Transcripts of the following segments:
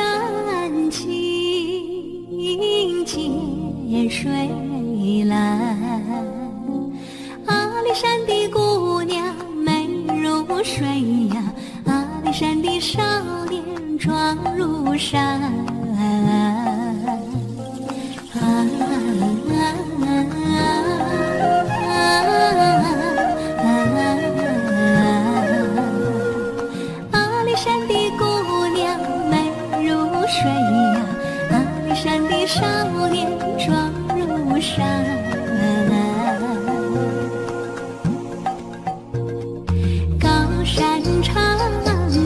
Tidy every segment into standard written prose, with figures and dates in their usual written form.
山青，涧水蓝。阿里山的姑娘美如水呀，阿里山的少年壮如山。阿里山的姑娘美如水呀，阿里山的少年壮如山。高山长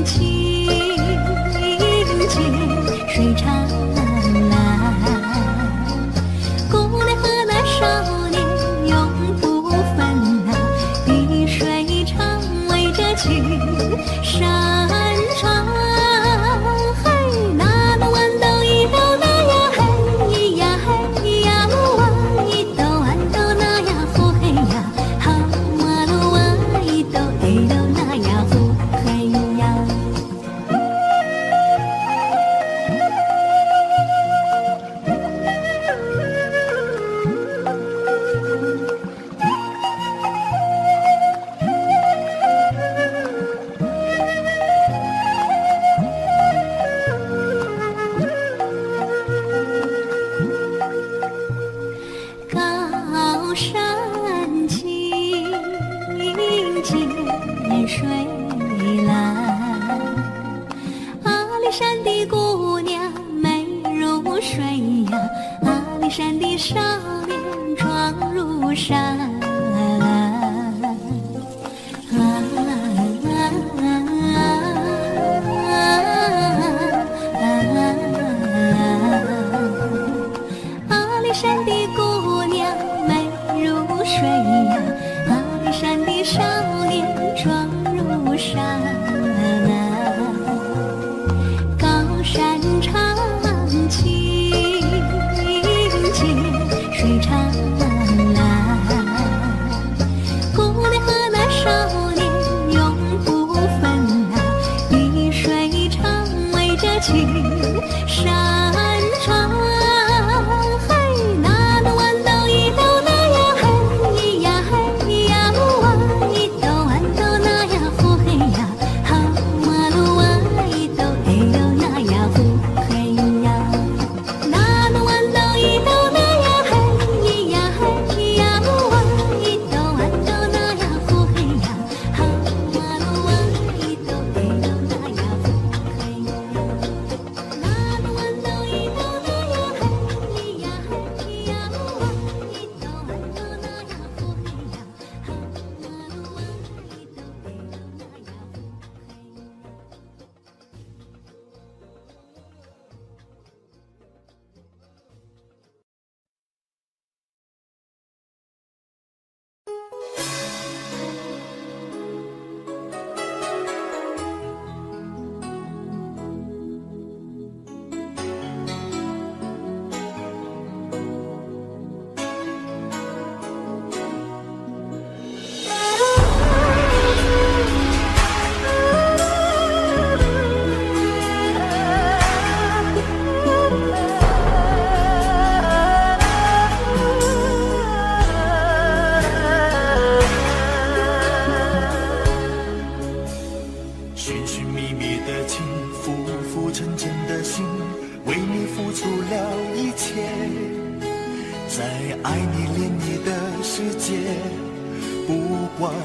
青，涧水长蓝。姑娘和那少年永不分啊，碧水长围着青山川。嘿，那么豌豆一豆那呀，嘿呀嘿呀路啊，一豆豌豆那呀呼嘿呀，好马路啊，一豆一豆那呀呼嘿呀。高山青，涧水蓝。阿里山的姑娘美如水呀，阿里山的少年壮如山。阿里山的姑娘美如水呀，阿里山的少年壮如山。高山长青，涧水长蓝。姑娘和那少年永不分啊，碧水长围着青山川。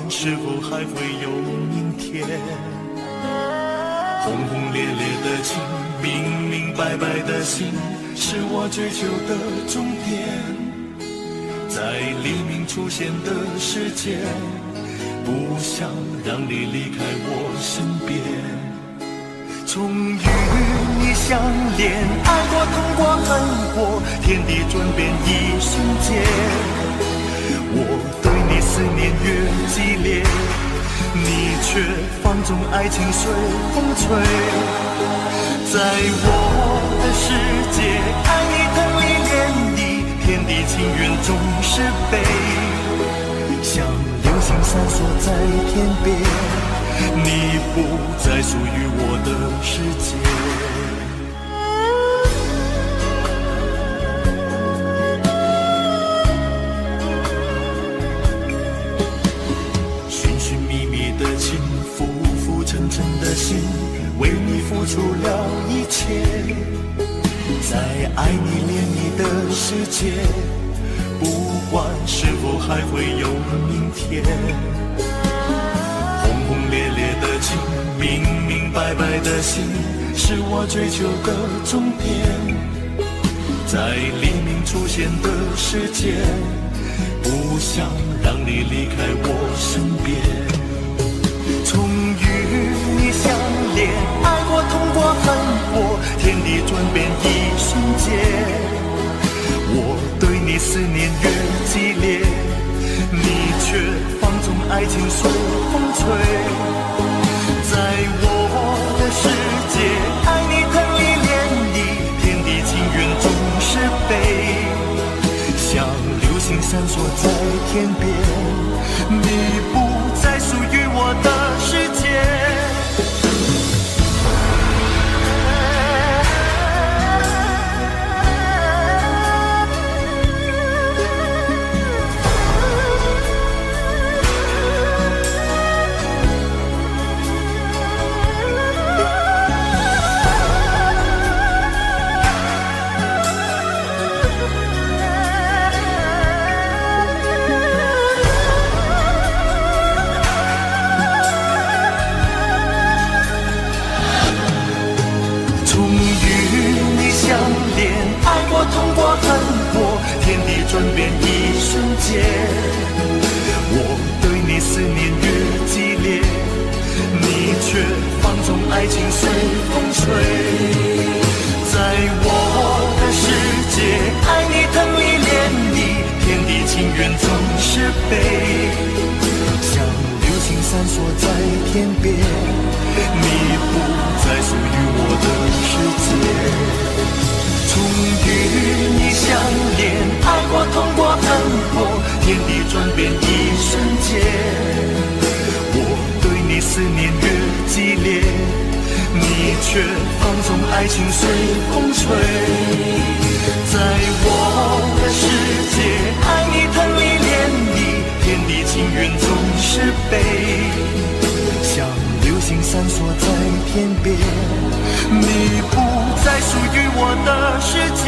是否还会有明天？轰轰烈烈的情，明明白白的心，是我追求的终点。在黎明出现的世界，不想让你离开我身边。终于你相恋，爱过痛过恨过，天地转变一瞬间。我对你思念越激烈，你却放纵爱情随风吹。在我的世界，爱你疼你恋你，天地情缘总是悲。像流星闪烁在天边，你不再属于我的世界。爱你恋你的世界，不管是否还会有明天。轰轰烈烈的情，明明白白的心，是我追求的终点。在黎明出现的世界，不想让你离开我身边。从与你相恋，爱过痛过恨过，天地转变一瞬间。我对你思念越激烈，你却放纵爱情随风吹。在我的世界，爱你疼你恋你，天地情缘总是悲。像流星闪烁在天边，你不再属于我的世界。痛过恨过，天地转变一瞬间。我对你思念越激烈，你却放纵爱情随风吹。在我的世界，爱你疼你恋你，天地情缘总是悲。像流星闪烁在天边，你不再属于我的世界。从与你相恋，爱过痛过恨过，天地转变一瞬间。我对你思念越激烈，你却放纵爱情随风吹。在我的世界，爱你疼你恋你，天地情缘总是悲。像流星闪烁在天边，你不再属于我的世界。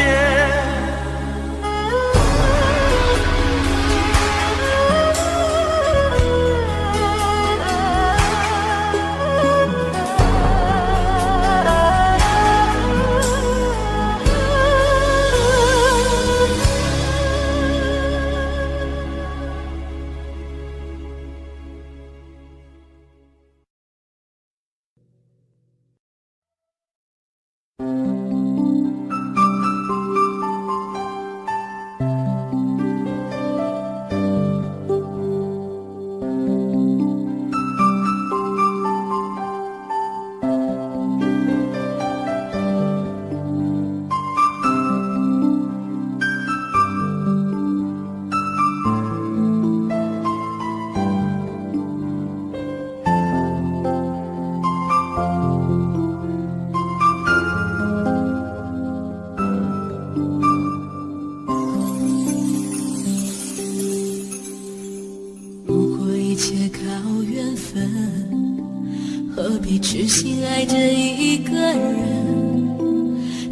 何必痴心爱着一个人？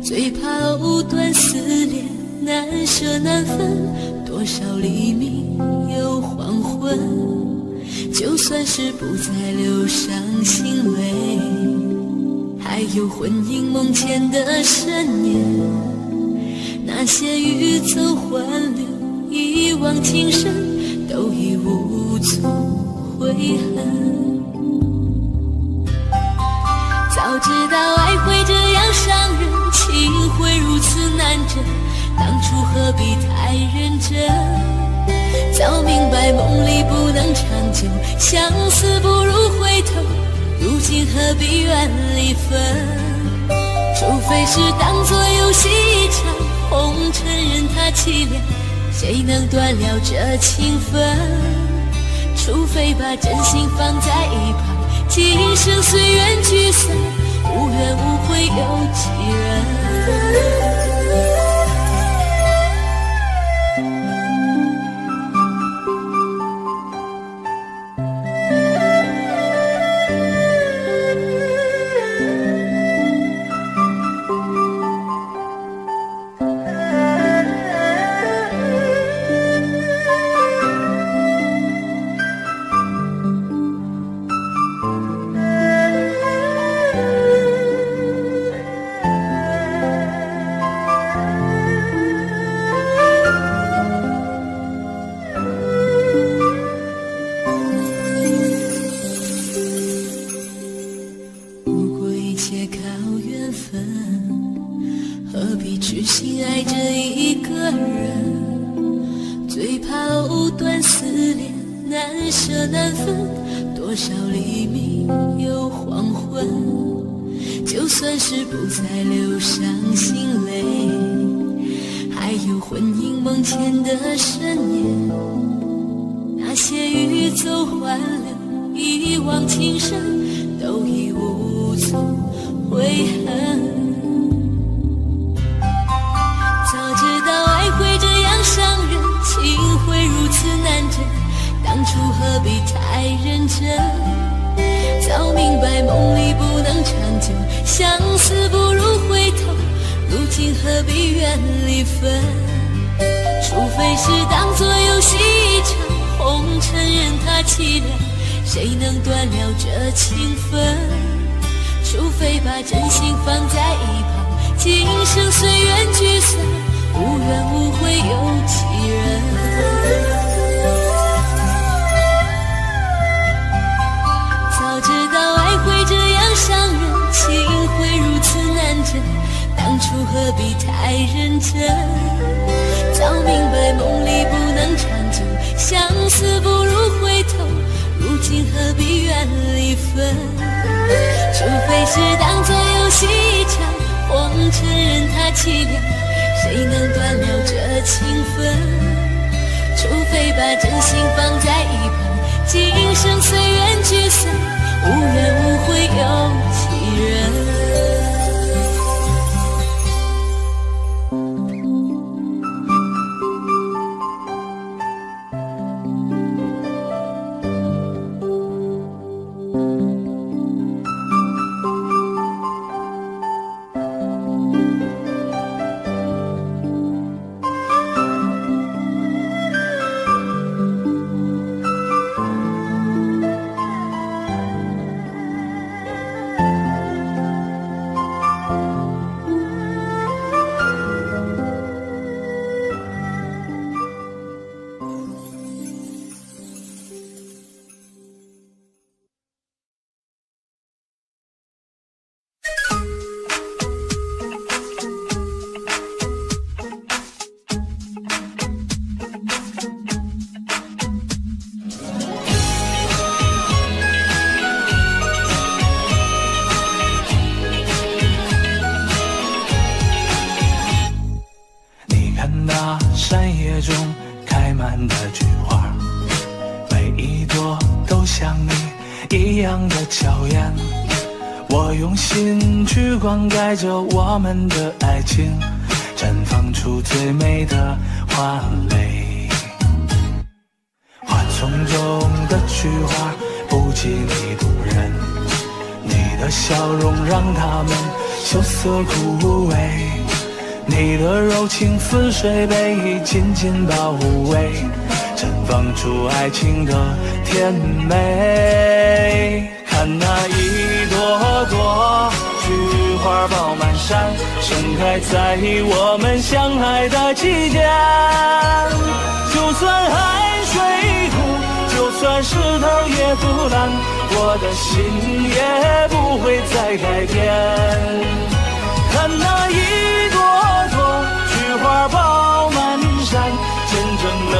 最怕藕断丝连，难舍难分。多少黎明又黄昏，就算是不再流伤心泪，还有魂萦梦牵的深夜。那些欲走还留，一往情深，都已无足悔恨。早知道爱会这样伤人，情会如此难枕，当初何必太认真？早明白梦里不能长久，相思不如回头，如今何必怨离分？除非是当作游戏一场，红尘任它凄凉，谁能断了这情分？除非把真心放在一旁，今生随缘聚散，无怨无悔有几人？何必痴心爱着一个人？最怕藕断丝连，难舍难分，多少黎明又黄昏。就算是不再流伤心泪，还有魂萦梦牵的深夜，那些欲走还留，一往情深，都已无从悔恨。早知道爱会这样伤人，情会如此难枕，当初何必太认真？早明白梦里不能长久，相思不如回头，如今何必怨离分？除非是当作游戏一场，红尘任它凄凉，谁能断了这情分？除非把真心放在一旁，今生随缘聚散，无怨无悔有几人？早知道爱会这样伤人，情会如此难枕，当初何必太认真？早明白梦里不能长久，相思不如回头，如今何必怨离分？除非是当作游戏一场，红尘任它凄凉，谁能断了这情分？除非把真心放在一旁，今生随缘聚散，无怨无悔有几人？山野中开满的菊花，每一朵都像你一样的娇艳。我用心去灌溉着我们的爱情，绽放出最美的花蕾。花丛中的菊花不及你动人，你的笑容让它们羞涩枯萎，你的柔情似水被紧紧包围，绽放出爱情的甜美。看那一朵朵菊花爆满山，盛开在我们相爱的季节。就算海水枯，就算石头也腐烂，我的心也不会再改变。看那一朵朵菊花爆满山，见证了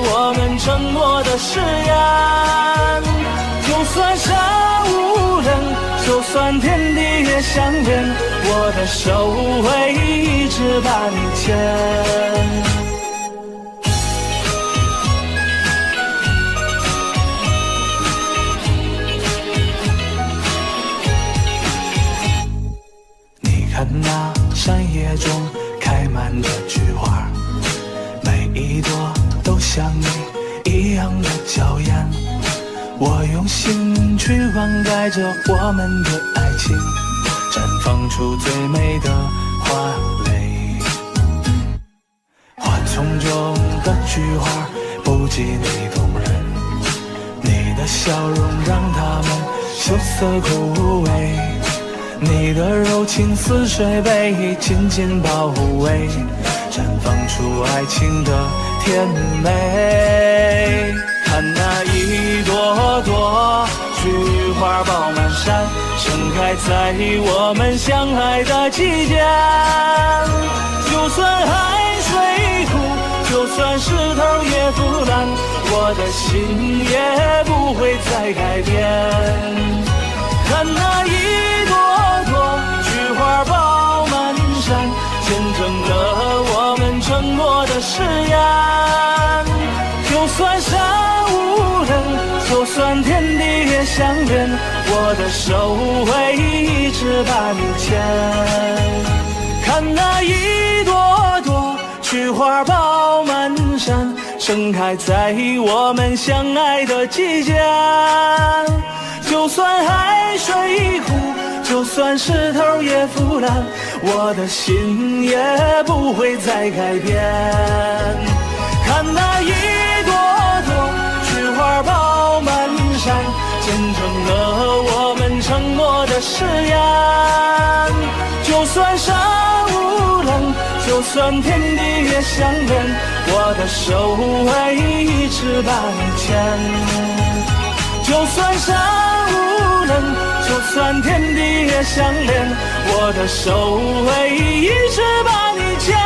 我们承诺的誓言。就算山无人，就算天地也相连，我的手会一直把你牵。看那山野中开满的菊花，每一朵都像你一样的娇艳。我用心去灌溉着我们的爱情，绽放出最美的花蕾。花丛中的菊花不及你动人，你的笑容让它们羞涩枯萎，你的柔情似水被紧紧包围，绽放出爱情的甜美。看那一朵朵菊花爆满山，盛开在我们相爱的季节。在改变。看那一朵朵菊花爆满山，见证了我们承诺的誓言。就算山无人，就算天地也相连，我的手会一直把你牵。看那一朵朵菊花爆满山，盛开在我们相爱的季节。就算海水枯，就算石头也腐烂，我的心也不会再改变。看那一朵朵菊花爆满山，见证了我们承诺的誓言。就算山无棱，就算天地也相连，我的手会一直把你牵。就算山无棱，就算天地也相连，我的手会一直把你牵。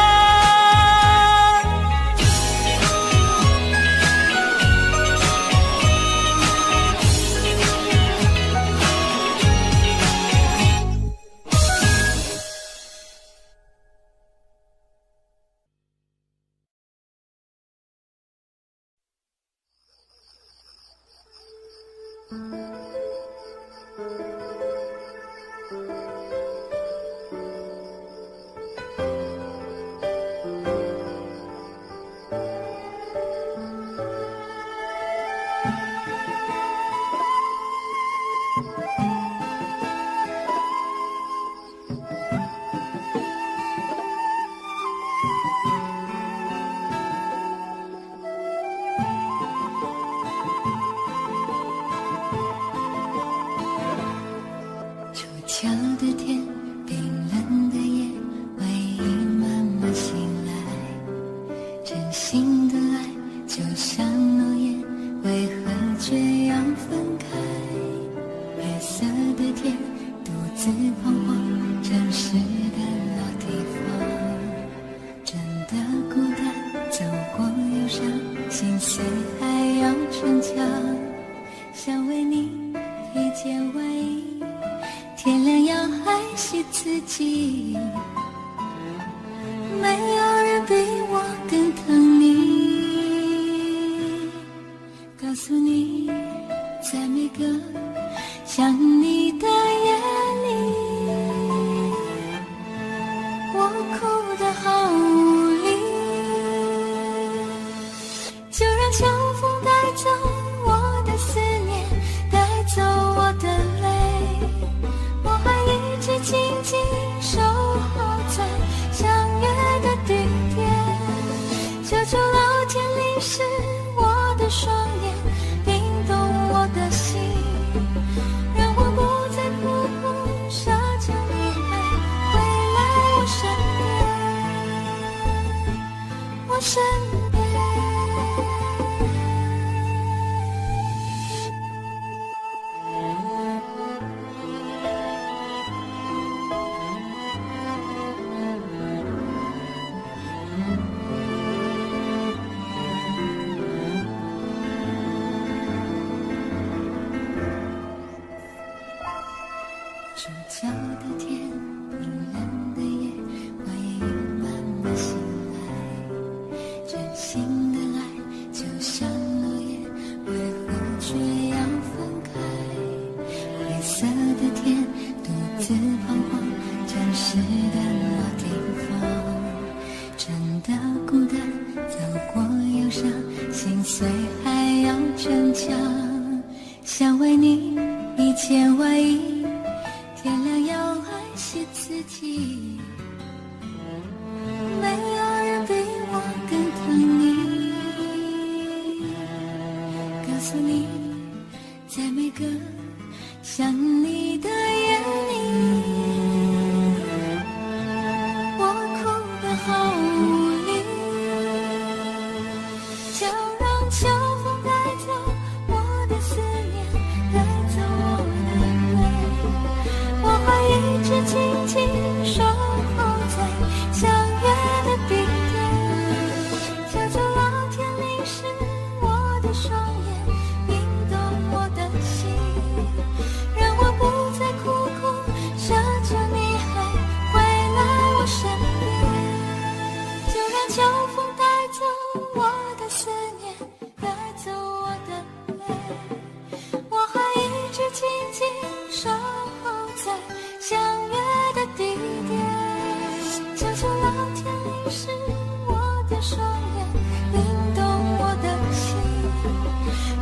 双眼灵动我的心，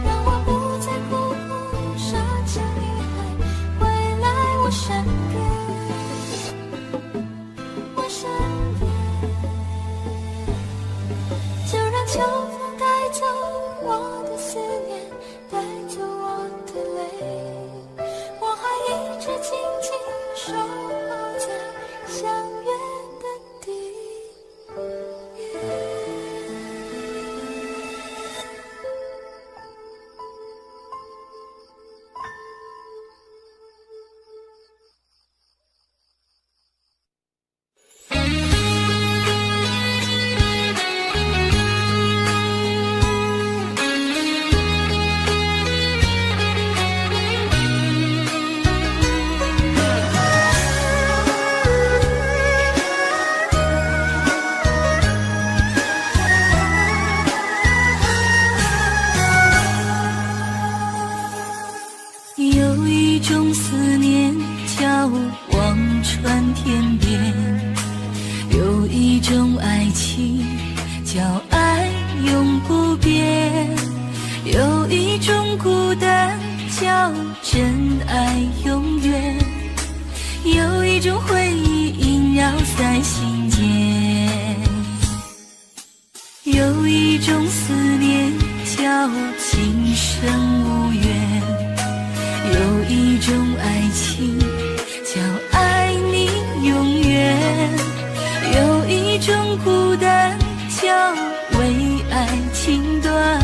让我不再苦苦舍弃你还回来我身边，我身边。就让秋风带走我的思念，带走我的泪，我还一直紧紧守候在相约的地点。有一种思念叫望穿天边，有一种爱情叫爱永不变，有一种孤单叫真爱永远，有一种回忆萦绕在心间，有一种思念叫今生无缘，有一种爱情叫爱你永远，有一种孤单叫为爱情断，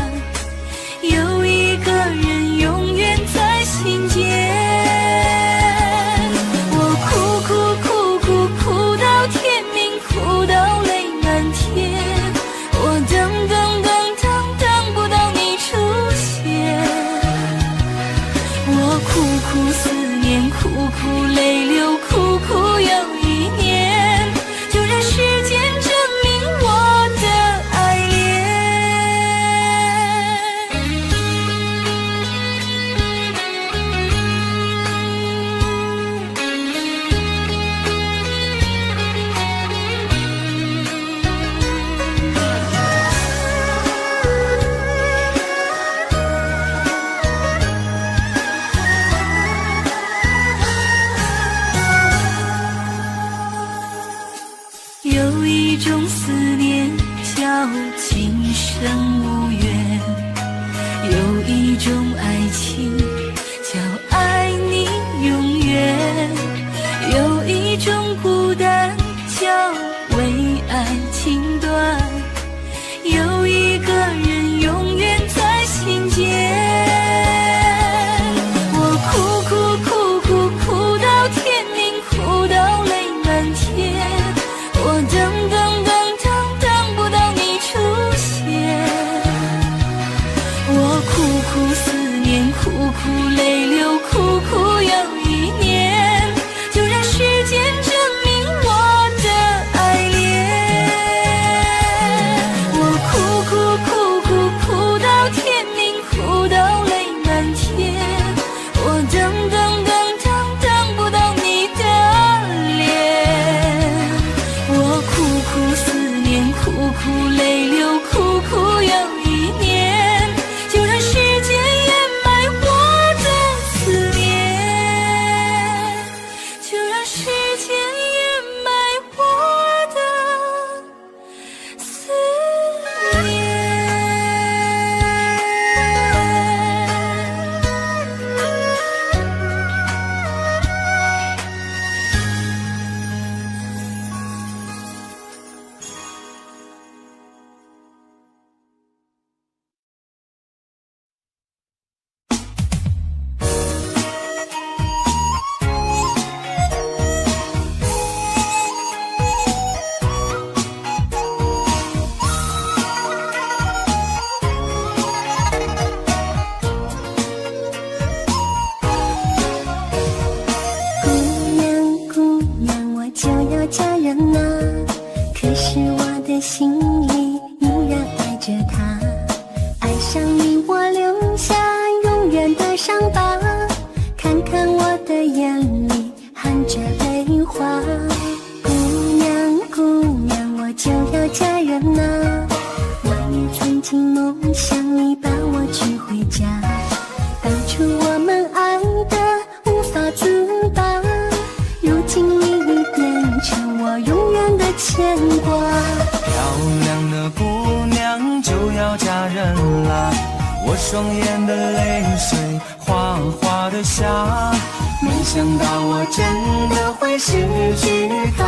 有一个人永远在心间。我哭哭哭哭哭到天明，哭到泪满天，我等等等等等不到你出现，我苦苦思念，苦苦泪流，苦苦又一年，就让时间证明我的爱恋。有一种思念叫今生无缘，有一种爱情叫爱你永远，有一种孤单叫为爱情断，有一个人永远在心间。我哭哭哭哭哭到天明，哭到泪满天，我等等等等等不到你出现，我苦苦思念，苦苦泪流，苦苦又一年，就让时间证明我的爱恋。我哭哭哭哭哭到天明，哭到泪满天，我等等等等等不到你的脸，我苦苦思念，苦苦泪流，苦苦又一年，就让时间掩埋我的思念，就让时间掩埋我的思念。挂。漂亮的姑娘就要嫁人啦，我双眼的泪水哗哗的下，没想到我真的会失去她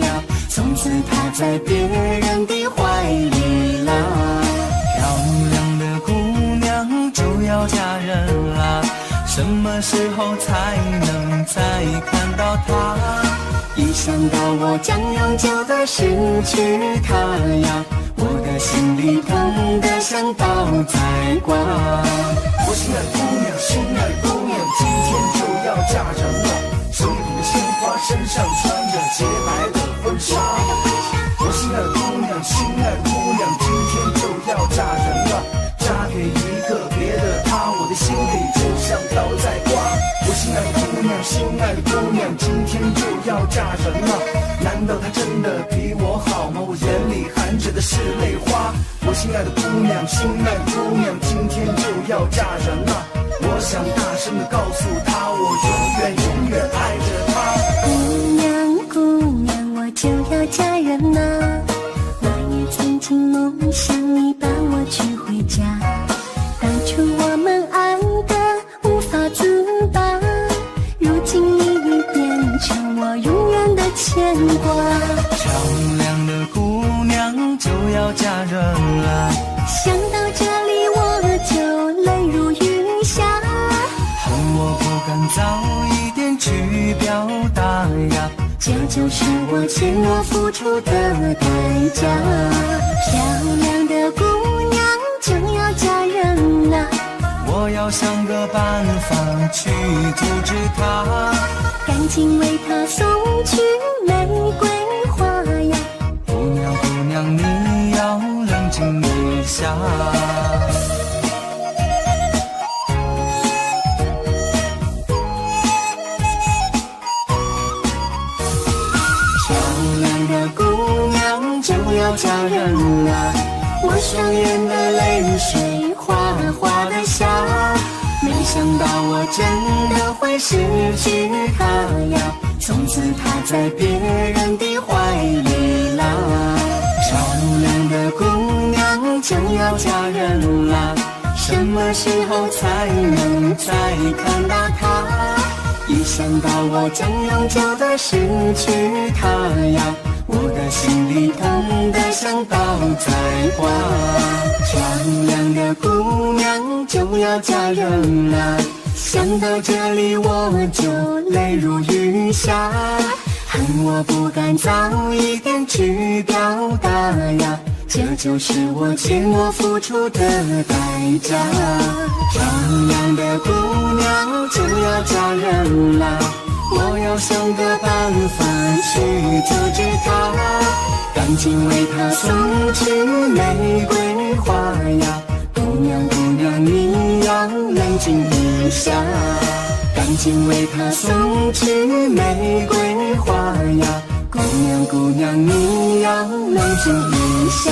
呀，从此她在别人的怀里啦。漂亮的姑娘就要嫁人啦，什么时候才能再看到她？一想到我将永久的失去她呀，我的心里痛得像刀在刮。我心爱的姑娘，心爱的姑娘，今天就要嫁人了，手里捧着鲜花，身上穿着洁白的婚纱。我心爱的姑娘，心爱的姑娘，今天就要嫁人了，嫁给一个别的他，我的心里就像刀在刮。我心爱的姑娘，心爱的姑娘，今天就要嫁人了，难道她真的比我好吗？我眼里含着的是泪花。我心爱的姑娘，心爱的姑娘，今天就要嫁人了，我想大声地告诉她，我永远永远爱着她。姑娘姑娘，我就要嫁人啊，我也曾经梦想你把我娶回家，当初我们爱得无法自拔，如今你已变成我永远的牵挂。漂亮的姑娘就要嫁人了，想到这里我就泪如雨下，恨我不敢早一点去表达呀，这就是我欠我付出的代价。漂亮的姑娘就要嫁人了，我要想个办法去阻止她，赶紧为她送去玫瑰花呀。姑娘姑娘你要冷静一下。漂亮的姑娘就要嫁人了，我双眼的泪水哗哗的下，没想到我真的会失去她呀，从此她在别人的怀里啦。漂亮的姑娘就要嫁人啦，什么时候才能再看到她？一想到我将永久的失去她呀，我的心里痛得像刀在刮。漂亮的姑娘就要嫁人了，想到这里我就泪如雨下，恨我不敢早一点去表达呀，这就是我欠我付出的代价。漂亮的姑娘就要嫁人啦，我要想个办法去阻止她，赶紧为她送去玫瑰花呀。姑娘姑娘你要冷静一下，赶紧为她送去玫瑰花呀。姑娘姑娘你要冷静一下。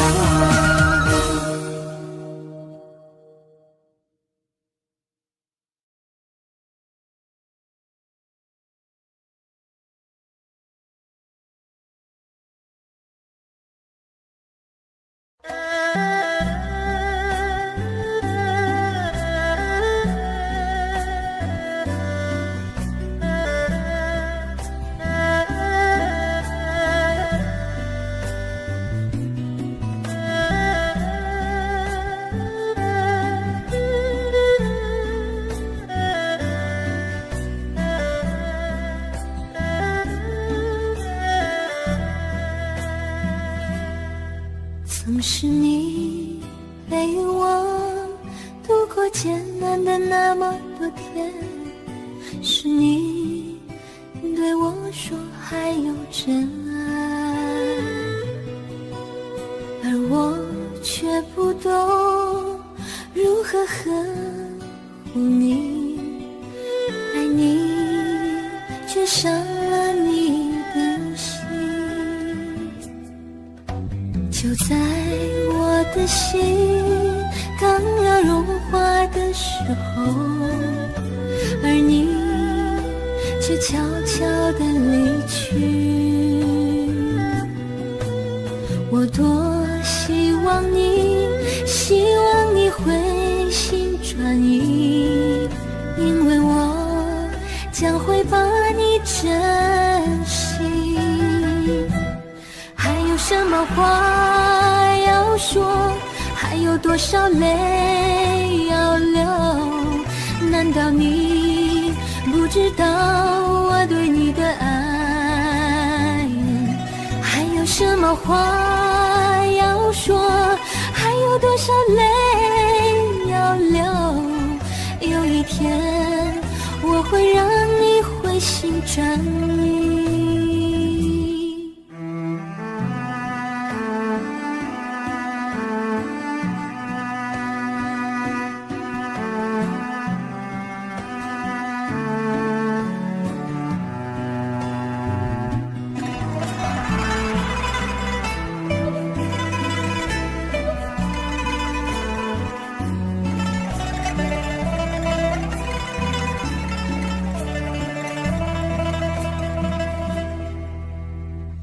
曾是你陪我度过艰难的那么多天，是你对我说还有真爱，而我却不懂如何呵护你，爱你却伤了你的心。就在我的心刚要融化的时候，而你却悄悄地离去。我多希望你回心转意，因为我将会把你珍惜。还有什么话要说，还有多少泪要流，难道你不知道我对你的爱？还有什么话要说，还有多少泪要流，有一天我会让你回心转意。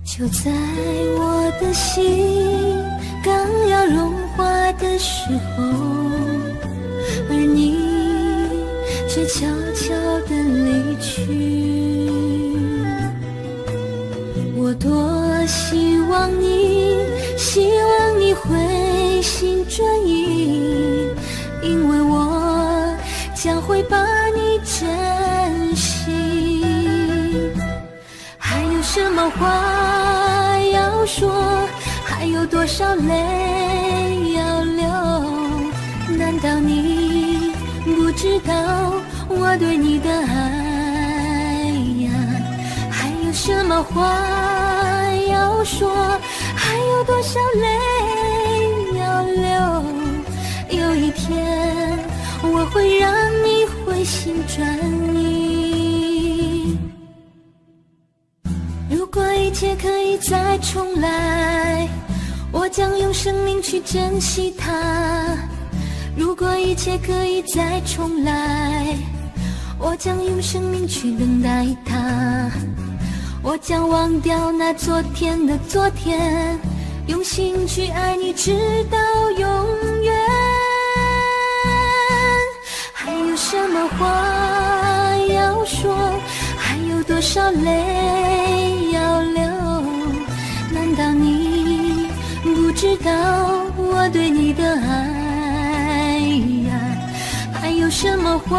就在我的心刚要融化的时候，而你却悄悄地离去。我多希望你回心转意，因为我将会把你珍惜。还有什么话要说，还有多少泪要流，难道你不知道我对你的爱呀？还有什么话要说，还有多少泪要流，有一天我会让你回心转意。如果一切可以再重来，我将用生命去珍惜它。如果一切可以再重来，我将用生命去等待它。我将忘掉那昨天的昨天，用心去爱你直到永远。还有什么话要说，还有多少泪要流，难道你不知道我对你的爱呀？还有什么话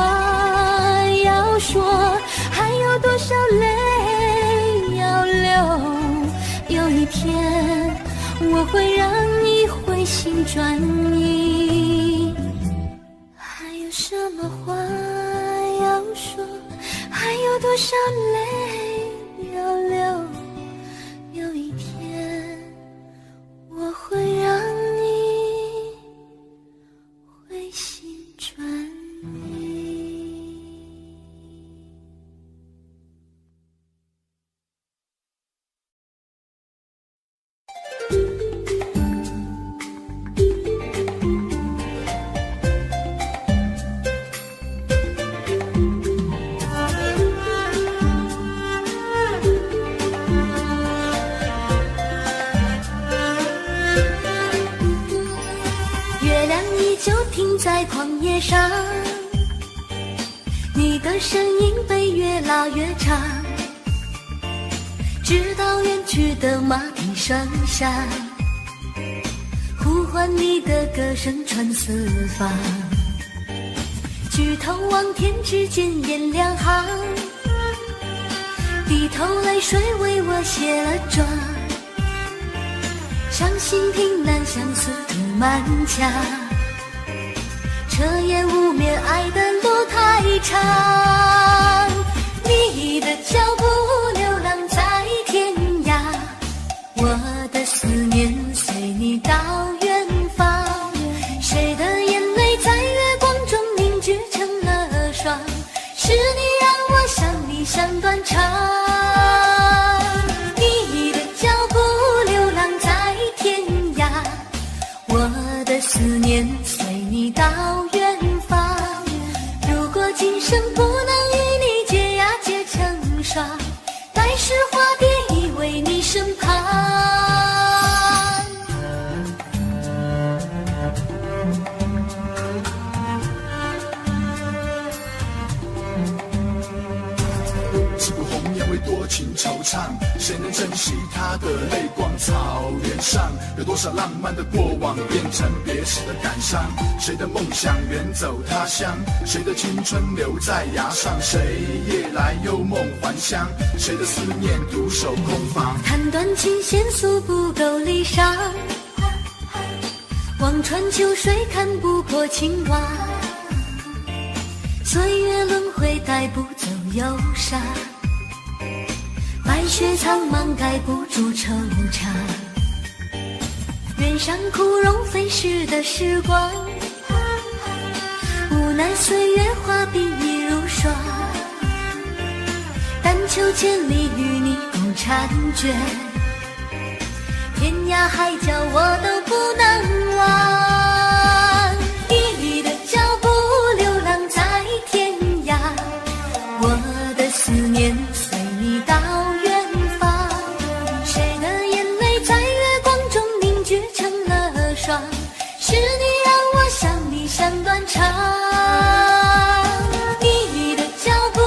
要说，还有多少泪要流，有一天我会让你回心转意。还有什么话要说，还有多少泪要流，有一天我会让你回心转意。在旷野上，你的身影被越拉越长，直到远去的马蹄声响，呼唤你的歌声传四方。举头望天，只见烟两行，低头泪水为我卸了妆，伤心平淡相思涂满墙，彻夜无眠，爱的路太长。你的脚步流浪在天涯，我的思念随你到远方。谁的眼泪在月光中凝聚成了霜？是你让我想你想断肠。你的脚步流浪在天涯，我的思念随你到远方。如果今生不能遇唱，谁能珍惜他的泪光？草原上有多少浪漫的过往变成别时的感伤？谁的梦想远走他乡？谁的青春留在崖上？谁夜来幽梦还乡？谁的思念独守空房？弹断琴弦诉不够离殇，望穿秋水看不破情话。岁月轮回带不走忧伤，白雪苍茫盖不住惆怅。原上枯荣飞逝的时光，无奈岁月画笔已如霜。但求千里与你共婵娟，天涯海角我都不能忘。一缕的脚步流浪在天涯，我的思念随你到远方。谁的眼泪在月光中凝聚成了霜？是你让我想你想断肠。一缕的脚步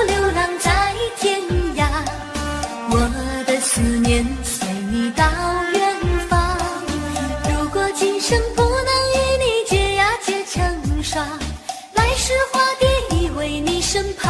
流浪在天涯，我的思念随你到远方。如果今生不能与你结呀结成霜，来世化蝶依偎你身旁。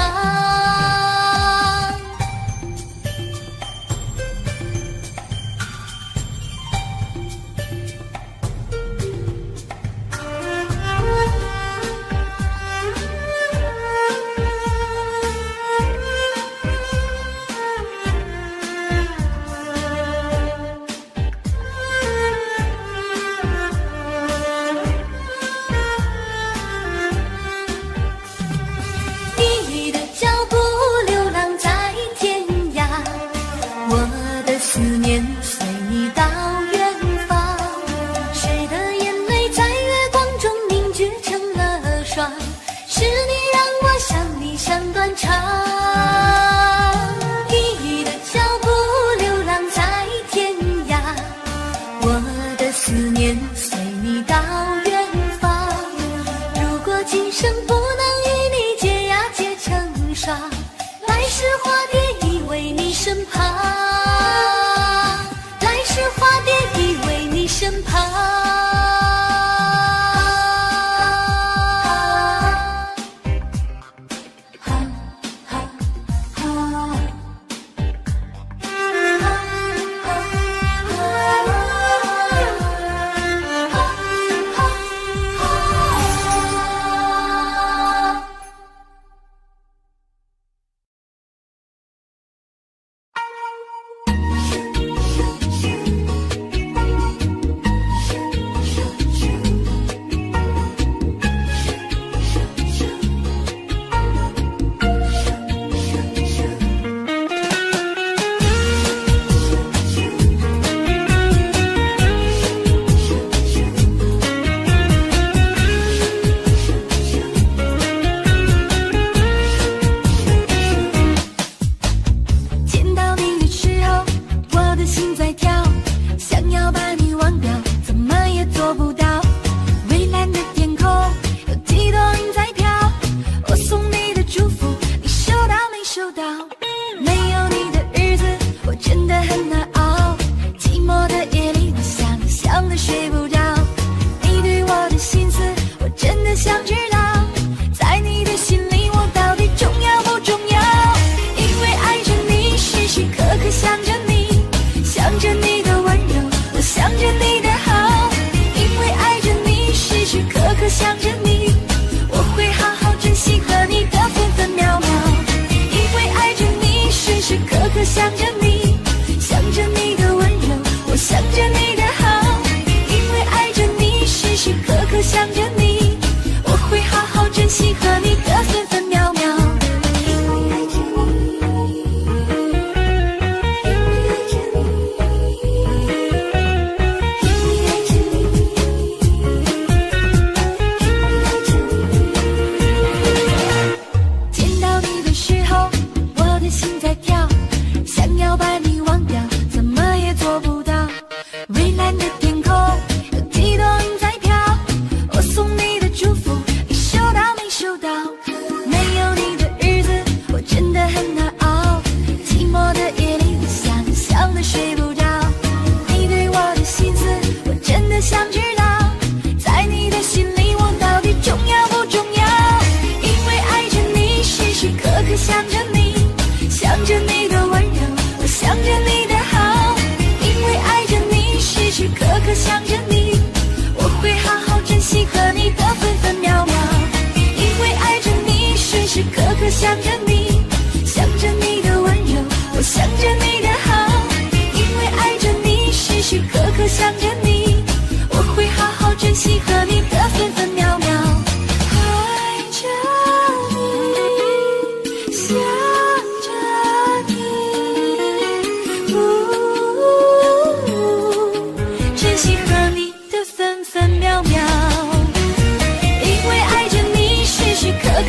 思念随你到远方，谁的眼泪在月光中凝聚成了霜？是你让我想你想断肠。一缕的脚步流浪在天涯，我的思念随你到远方。如果今生不能与你结呀结成霜，来世化蝶依偎你身旁。花蝶依偎你身旁。想着你，我会好好珍惜和你的分分秒秒，因为爱着你，时时刻刻想着你，想着你的温柔，我想着你的好，因为爱着你，时时刻刻想着你，我会好好珍惜和你的分分秒秒。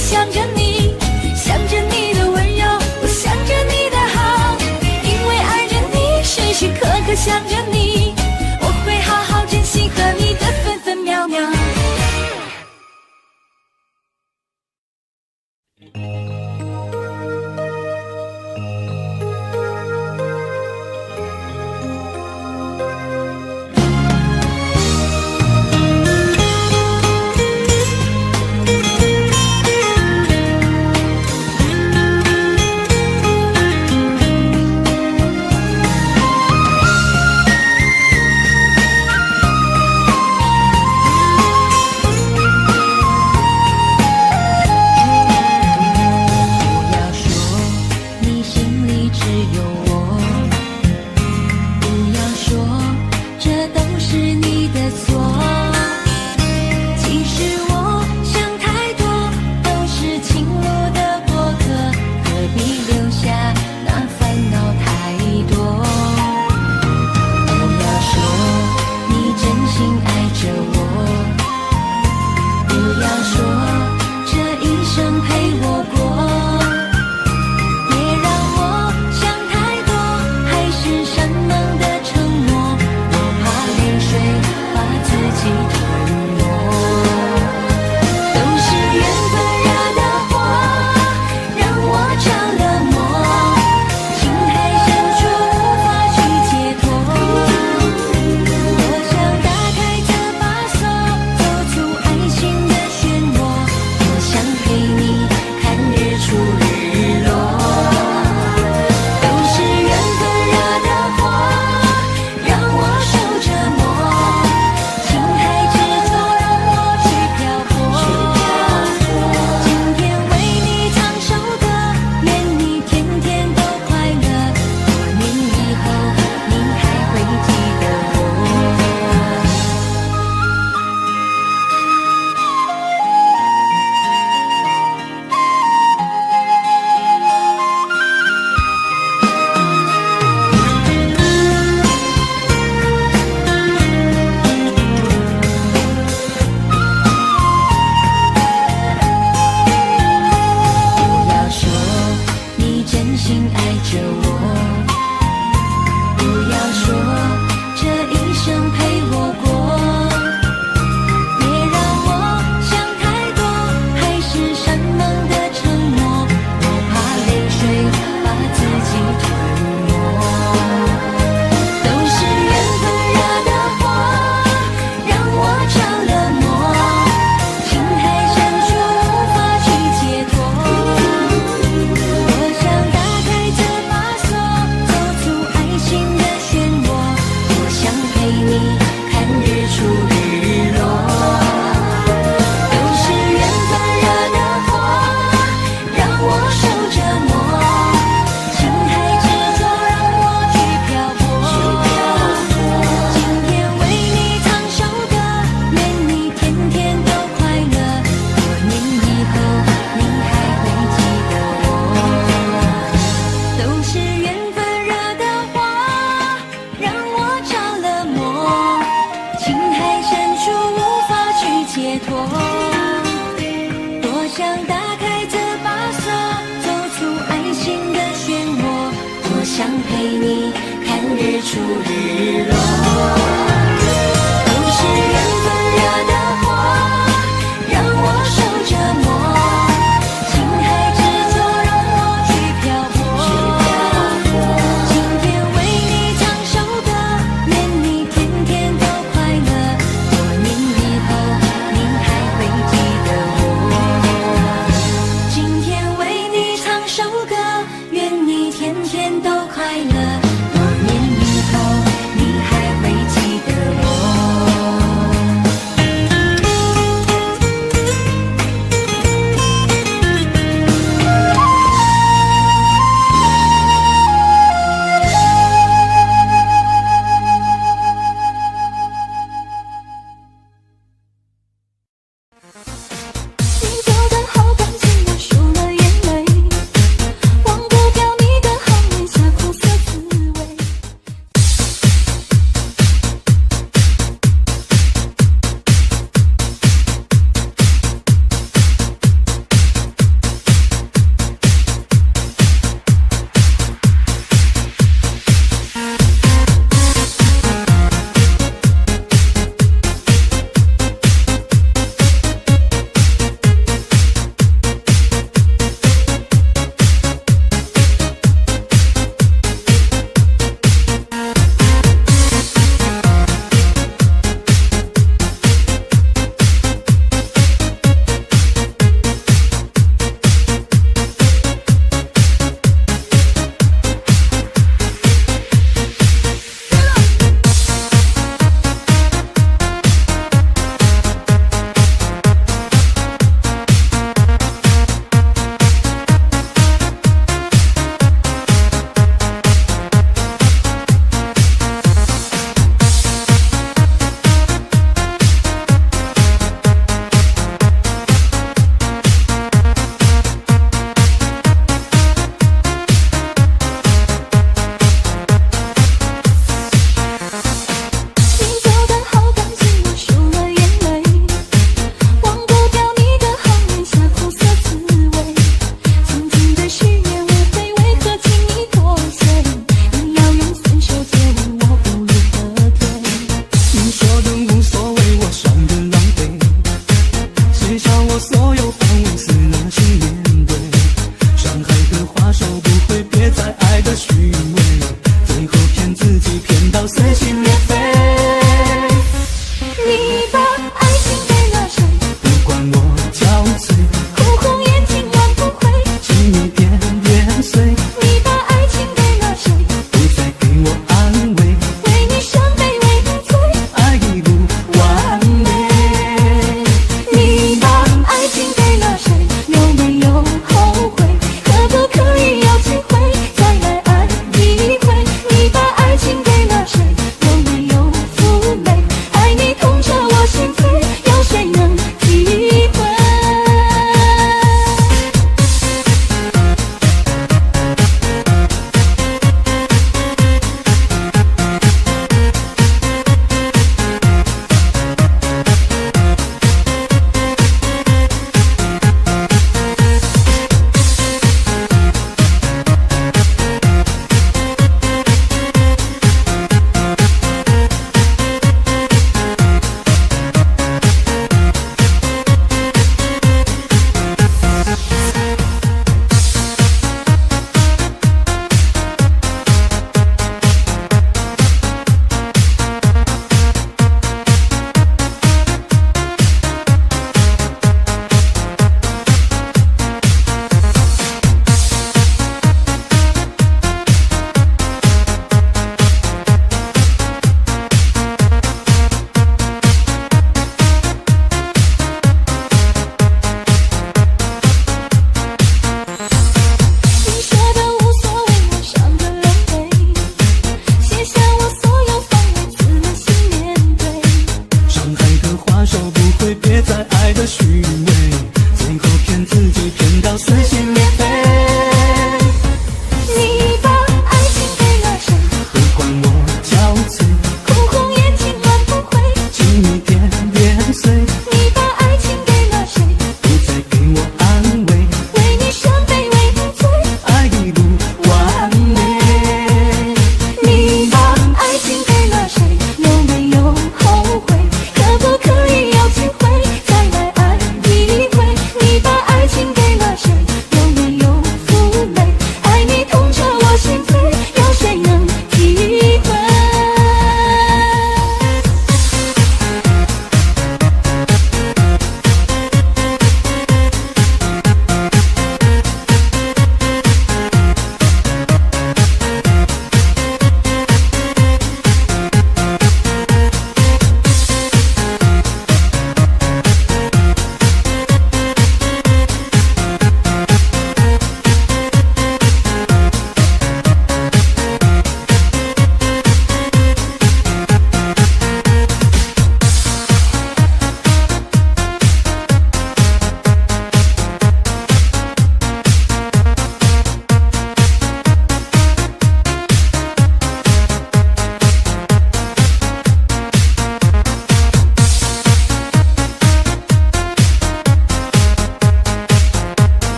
想着你，想着你的温柔，我想着你的好，因为爱着你，时时刻刻想着你，我会好好珍惜和你的分分秒秒。想陪你看日出日落，都是缘分惹的祸，让我受折磨。情海执着让我去漂泊，今天为你唱首歌，愿你天天都快乐。多年以后，你还会记得我。今天为你唱首歌，愿你天天都快乐。多年以后，你还会记得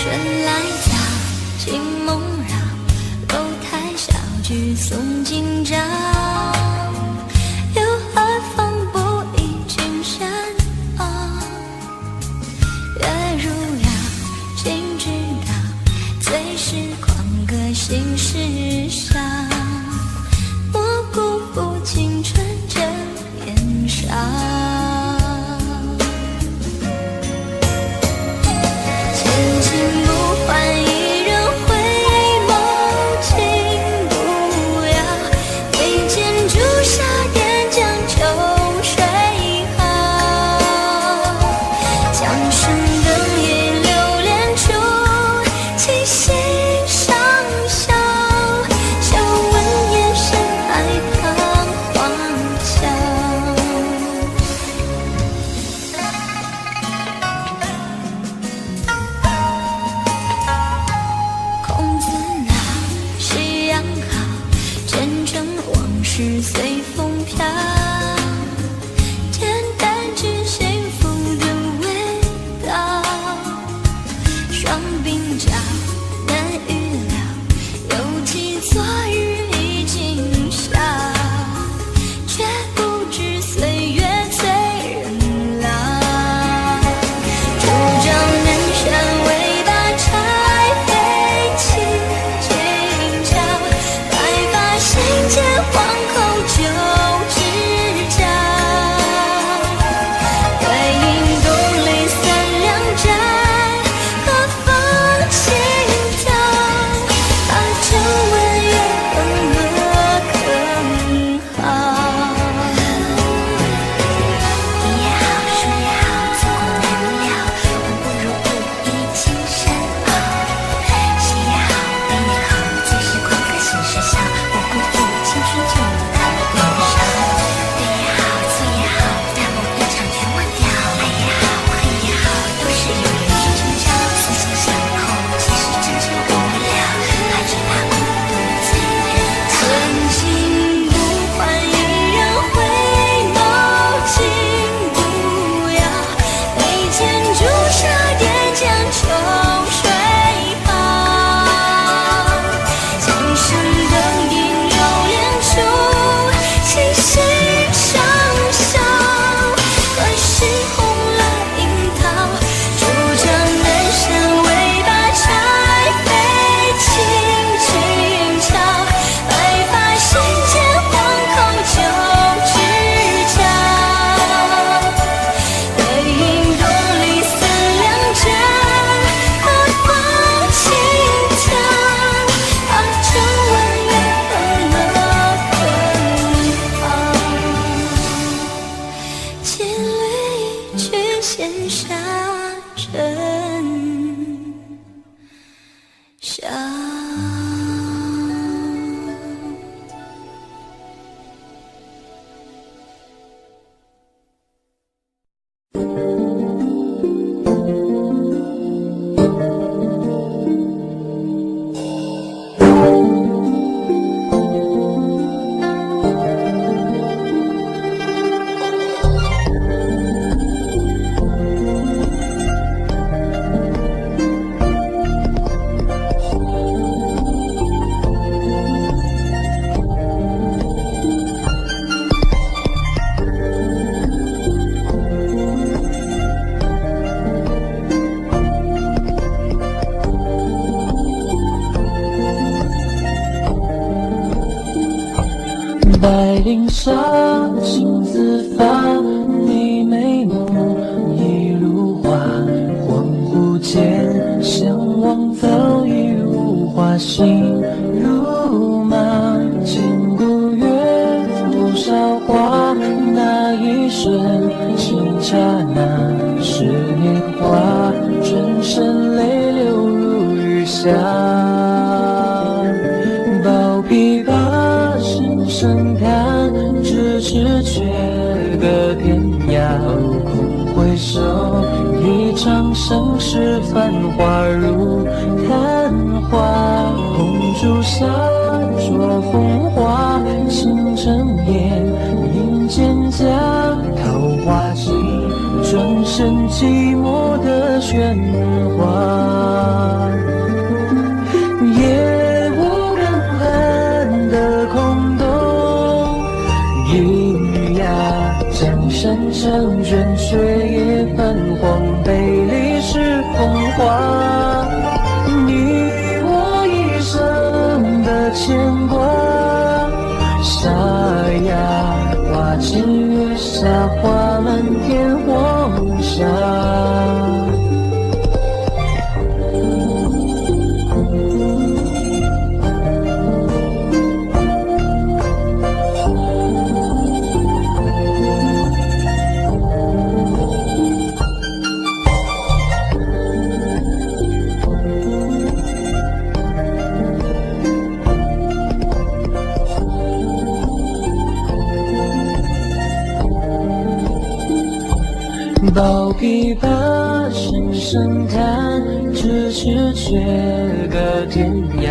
春来早，晴梦绕，楼台小聚送今朝。又何妨不以君深奥？月如瑶，请知道，最是狂歌心事少。莫辜负青春这年少。千金不换一人回眸，情不要。挥剑朱砂点将秋水好。江声灯夜流连处，七夕上宵。笑问夜深海棠黄桥。孔子老，夕阳好，前尘往事随风飘。简单只幸福的味道。双鬓角，难预料，犹记昨日已今宵。却不知岁月催人老。拄着南山尾巴柴飞轻轻敲。白发新见皇后旧知交。对影东篱三两盏，何妨轻挑。把酒问月横乐更好。你也好，树也好，自古难料。换不如不以情深奥。喜也好，悲也好，最是狂歌心事笑。不辜负青春就到年少。对也好，错也好，但梦一场全忘掉。爱也好，恨也好，都是有缘去成交。思想相后，其实真情无聊。怕只怕孤独醉人桃。千金不换一人回眸，情不要。挥剑朱砂点将秋水好。江声灯影流连处，七夕上宵。何时红了樱桃？拄着南山尾巴柴飞轻轻敲。白发新见皇后旧知交。对影东篱三两盏，何妨轻挑。把酒问月横乐更好。千缕一曲羡沙尘晓。白绫纱，青丝发，你眉目一如画。恍惚间，相望早已无话，心如麻。千古月，多少花，那一瞬，轻刹那，是年华，转身泪流如雨下。抱琵琶，声声弹，咫尺却隔天涯。空回首，一场盛世繁华如昙花。红朱砂，着风华，倾城烟，引蒹葭。桃花尽，转身寂寞的喧哗。琵琶声声弹，咫尺却隔天涯。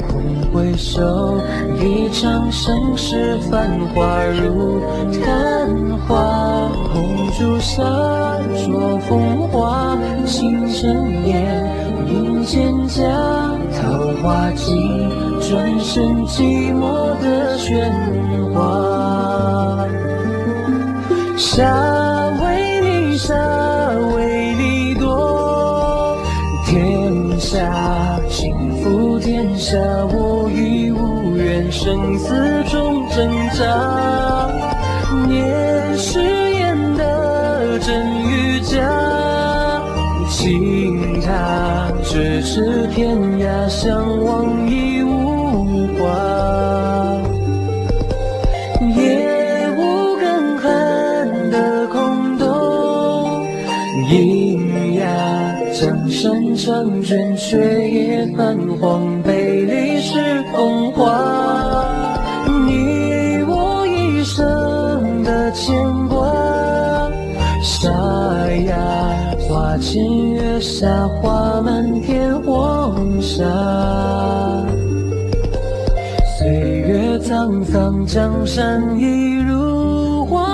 空回首，一场盛世繁华如昙花。红烛下，灼风华，清晨夜，云蒹葭，桃花尽，转身寂寞的喧哗。夏为你，夏为你夺，天下倾覆天下，我已无缘生死中挣扎。念誓言的真与假，情他咫尺天涯，相望已无话。夜无更寒的空洞，喑哑江山长卷，却也泛黄，杯里是风华。你我一生的牵挂，沙哑花前月下，花满天黄沙。岁月沧桑，江山已如画。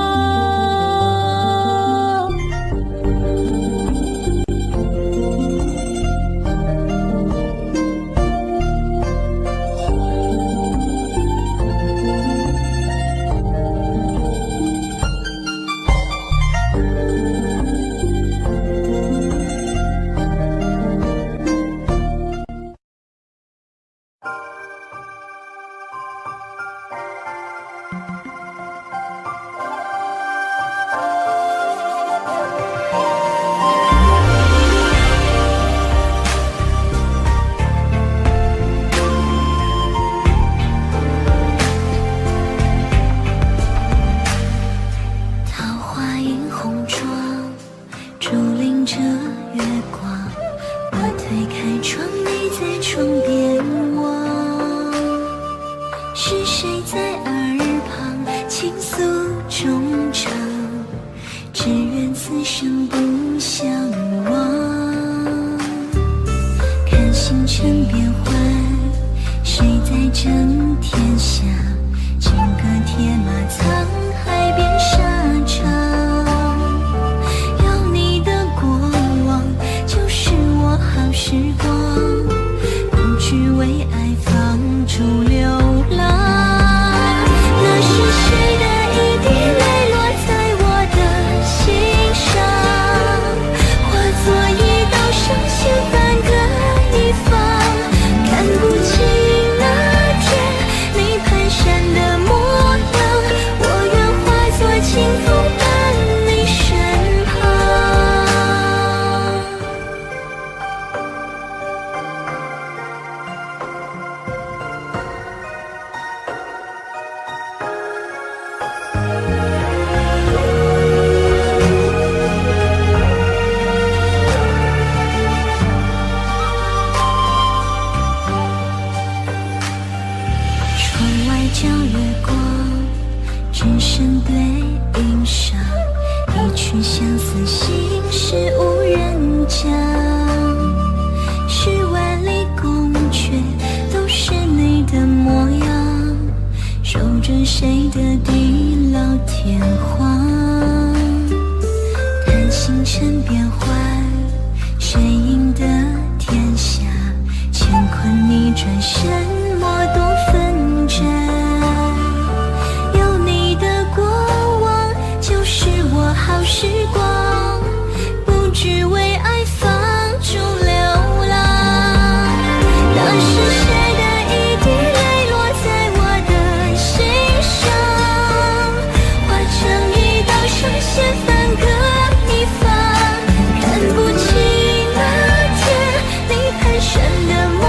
蹒跚的模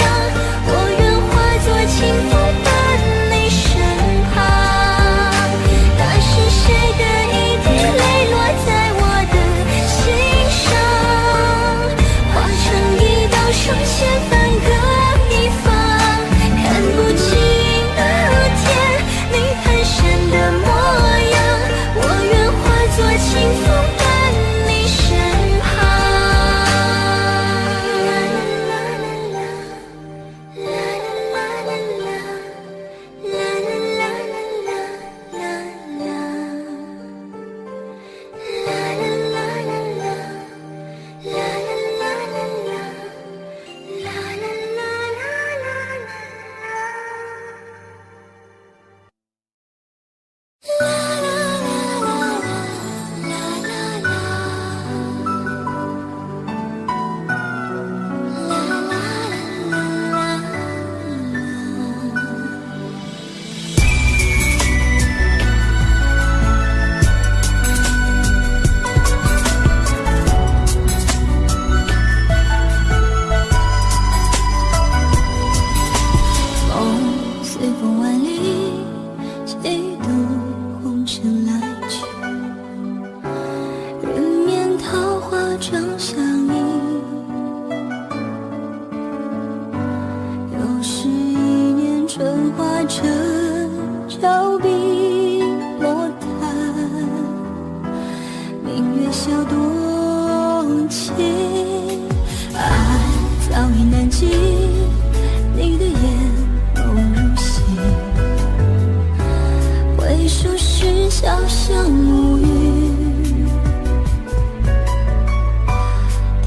样，我愿化作清风般眼睛，你的眼眸如洗，回首时小小无语。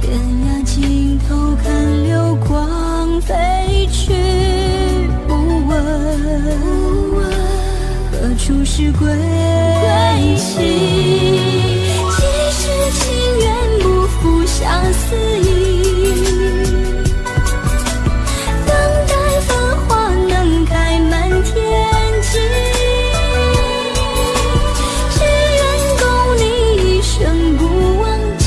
天涯尽头看流光飞去，不问何处是归期。即使情缘不负相思意，等待繁花能开满天际。只愿共你一生不忘记。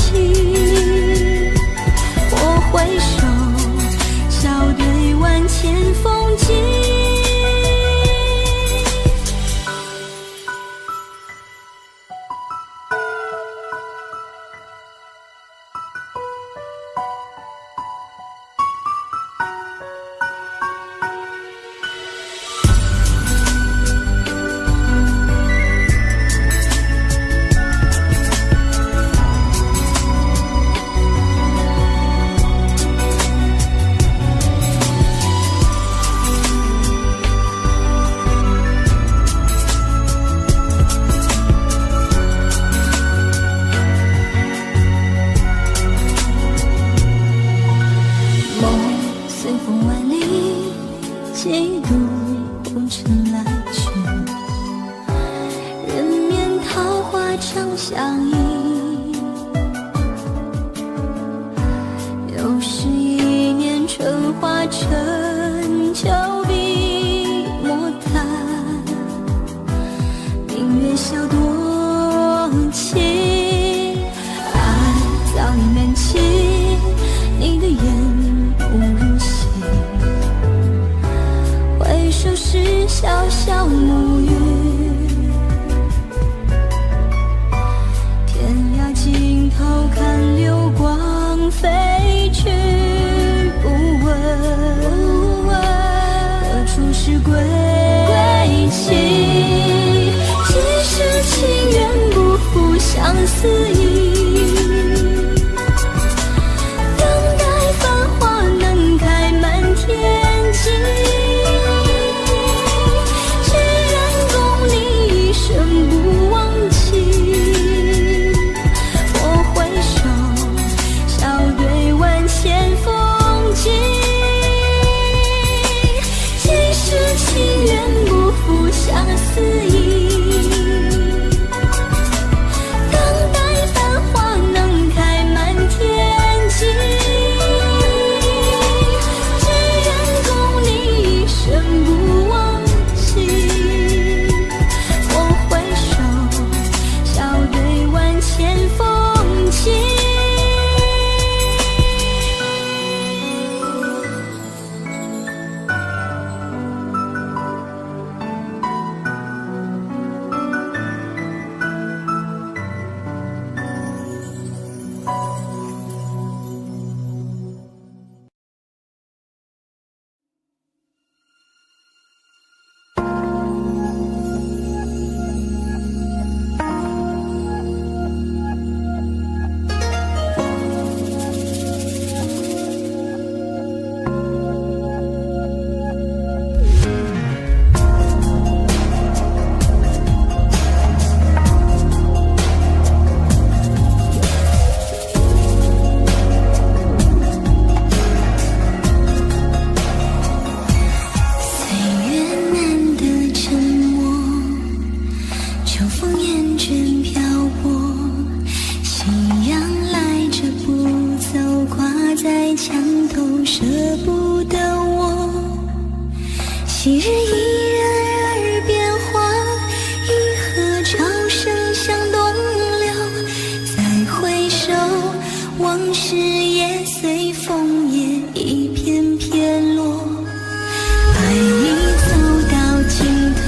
我回首，笑对万千风景。几度红尘来去，人面桃花常相依。又是一年春花成秋笔墨淡，明月笑多情。爱早已满起，你的眼眸如洗。回首时小小沐浴，天涯尽头看流光飞去，不问何处是归期。即使情缘不负相思意，相思意，等待繁花能开满天际。只愿共你一生不忘记。我回首，笑对万千风景。昔日伊人耳边话，一河潮声向东流。再回首，往事也随枫叶一片片落。爱已走到尽头，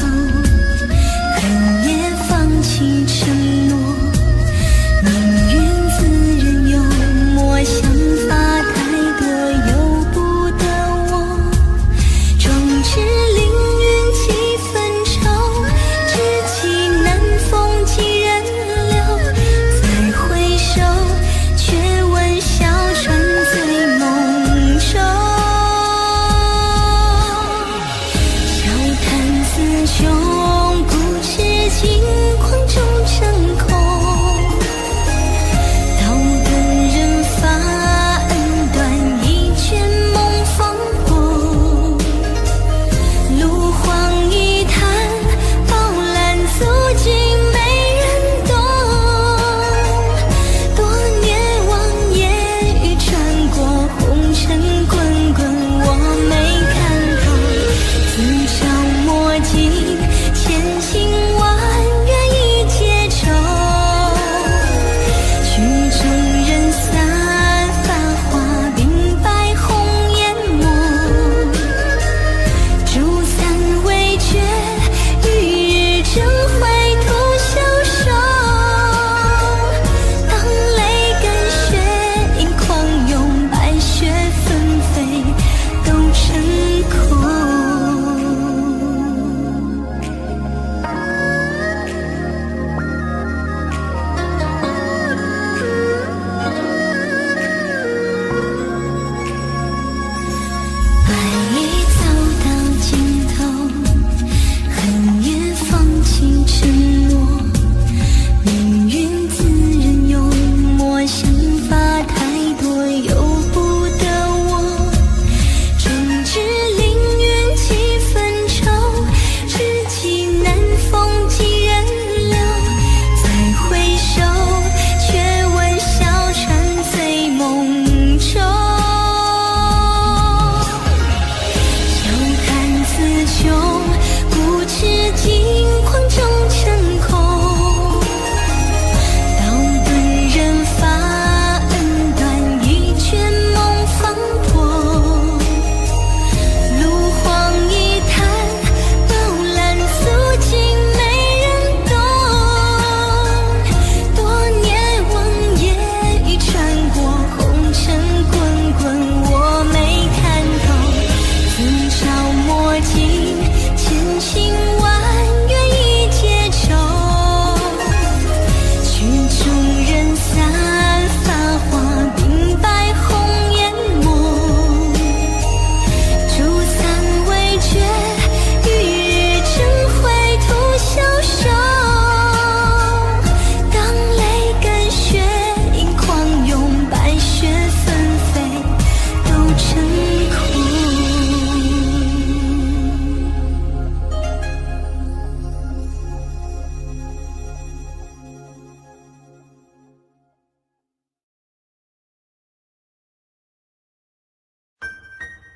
恨也放弃承诺。命运自认幽默，想法太多由不得我。壮志凌云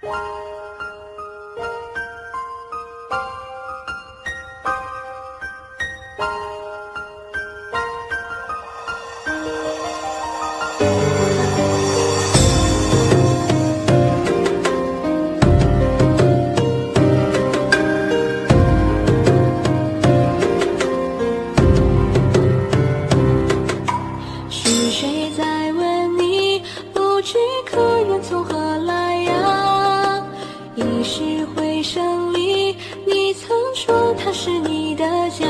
是谁在问你，不知客人从何来呀？一时回声里，你曾说它是你的家。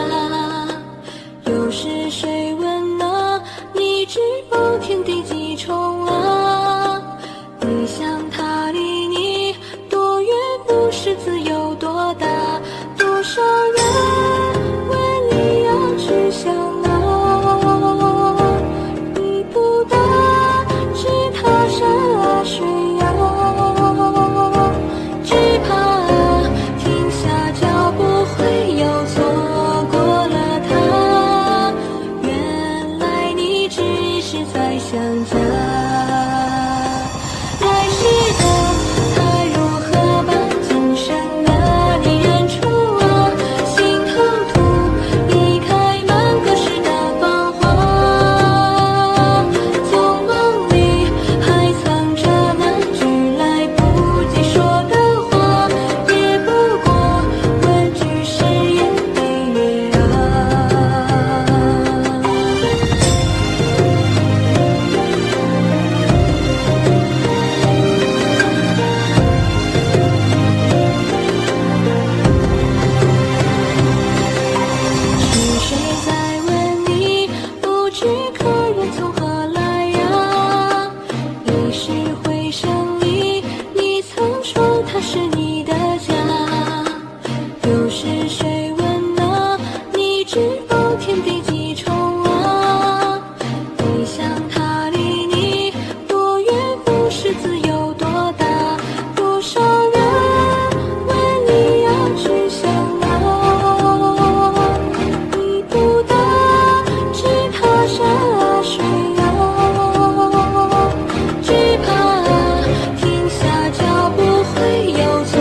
又是谁问呢？你知否天地几重啊？你想它离你多远，不是自由多大？多少人问你要去向哪？你不答，只踏山啊水呀，只怕停下脚步会又错过了他。原来你只是在想家。来时的他如何把今生的你认出啊？心疼土离开满隔世的芳华，从梦里还藏着那句来不及说的话，也不过问句誓言被月啊。是谁在问你，不知客人从何来呀？一时回声里，你曾说它是你的家。又是谁问呢？你知否天地几重啊？你想它离你多远，不是自由多大？多少人问你要去向哪？你不答，只踏山啊水呀，只怕停下脚步会又错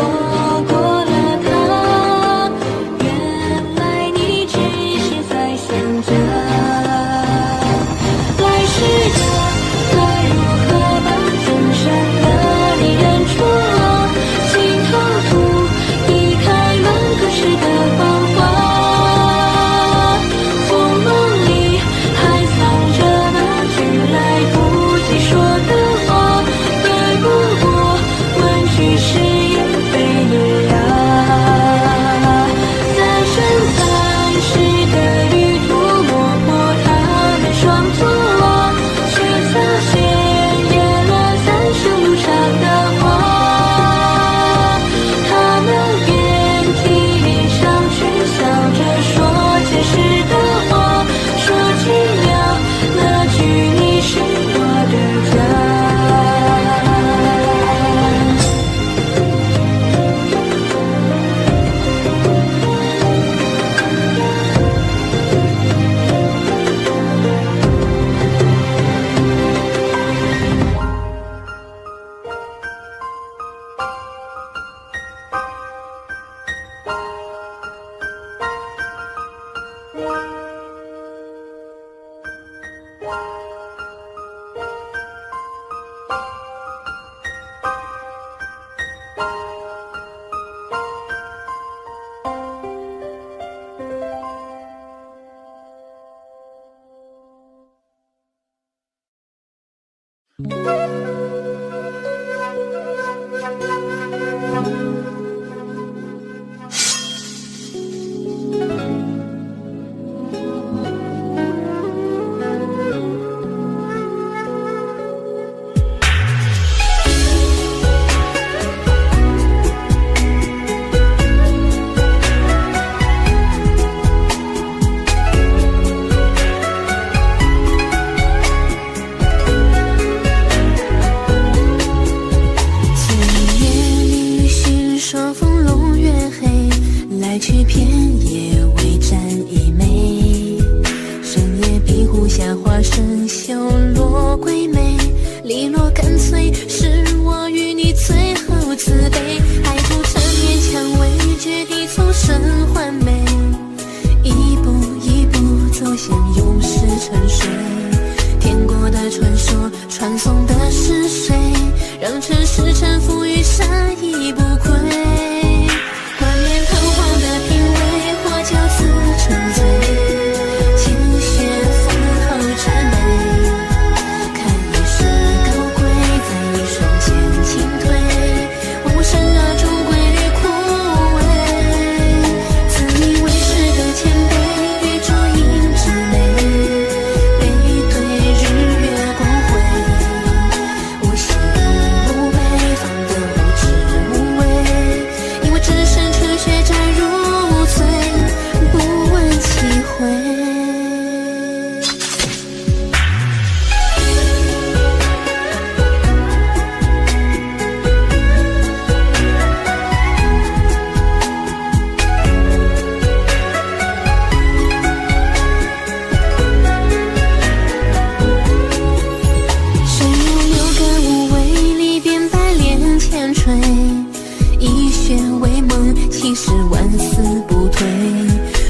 已是万死不退。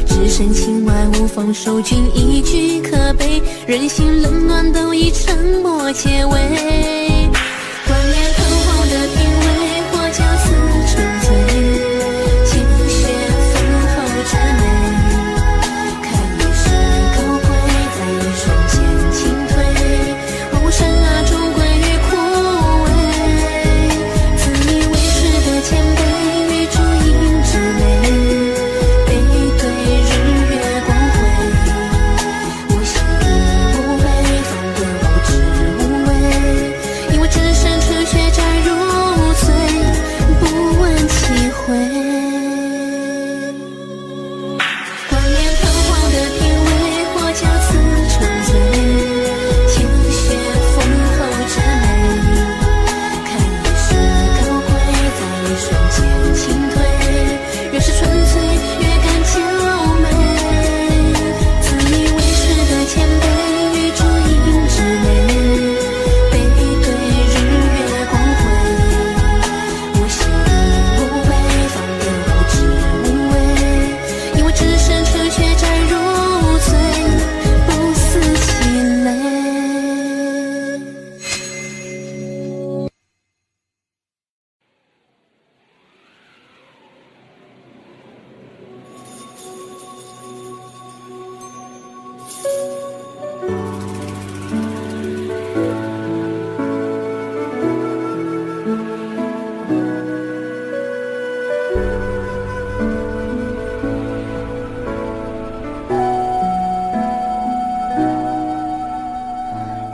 只剩情外无妨，守君一句可悲。人心冷暖都已沉默结尾。观念堂皇的品味，或叫此沉醉。浅雪粉后之美，看一世高贵，在一瞬间倾退。万物生啊，终归于枯萎。自以为是的谦卑，与烛影之美，背对日月光辉。我心无畏，方得无知无畏。因为只身赤血债如醉，不问其悔。观念堂皇的品味，或叫此沉醉。浅雪粉后之美，看一世高贵，在一瞬间倾退。越是纯粹，越敢娇媚。自以为是的谦卑，与烛影之美，背对日月光辉。我心无畏，方得无知无畏。因为只身赤血债如醉，不思其累。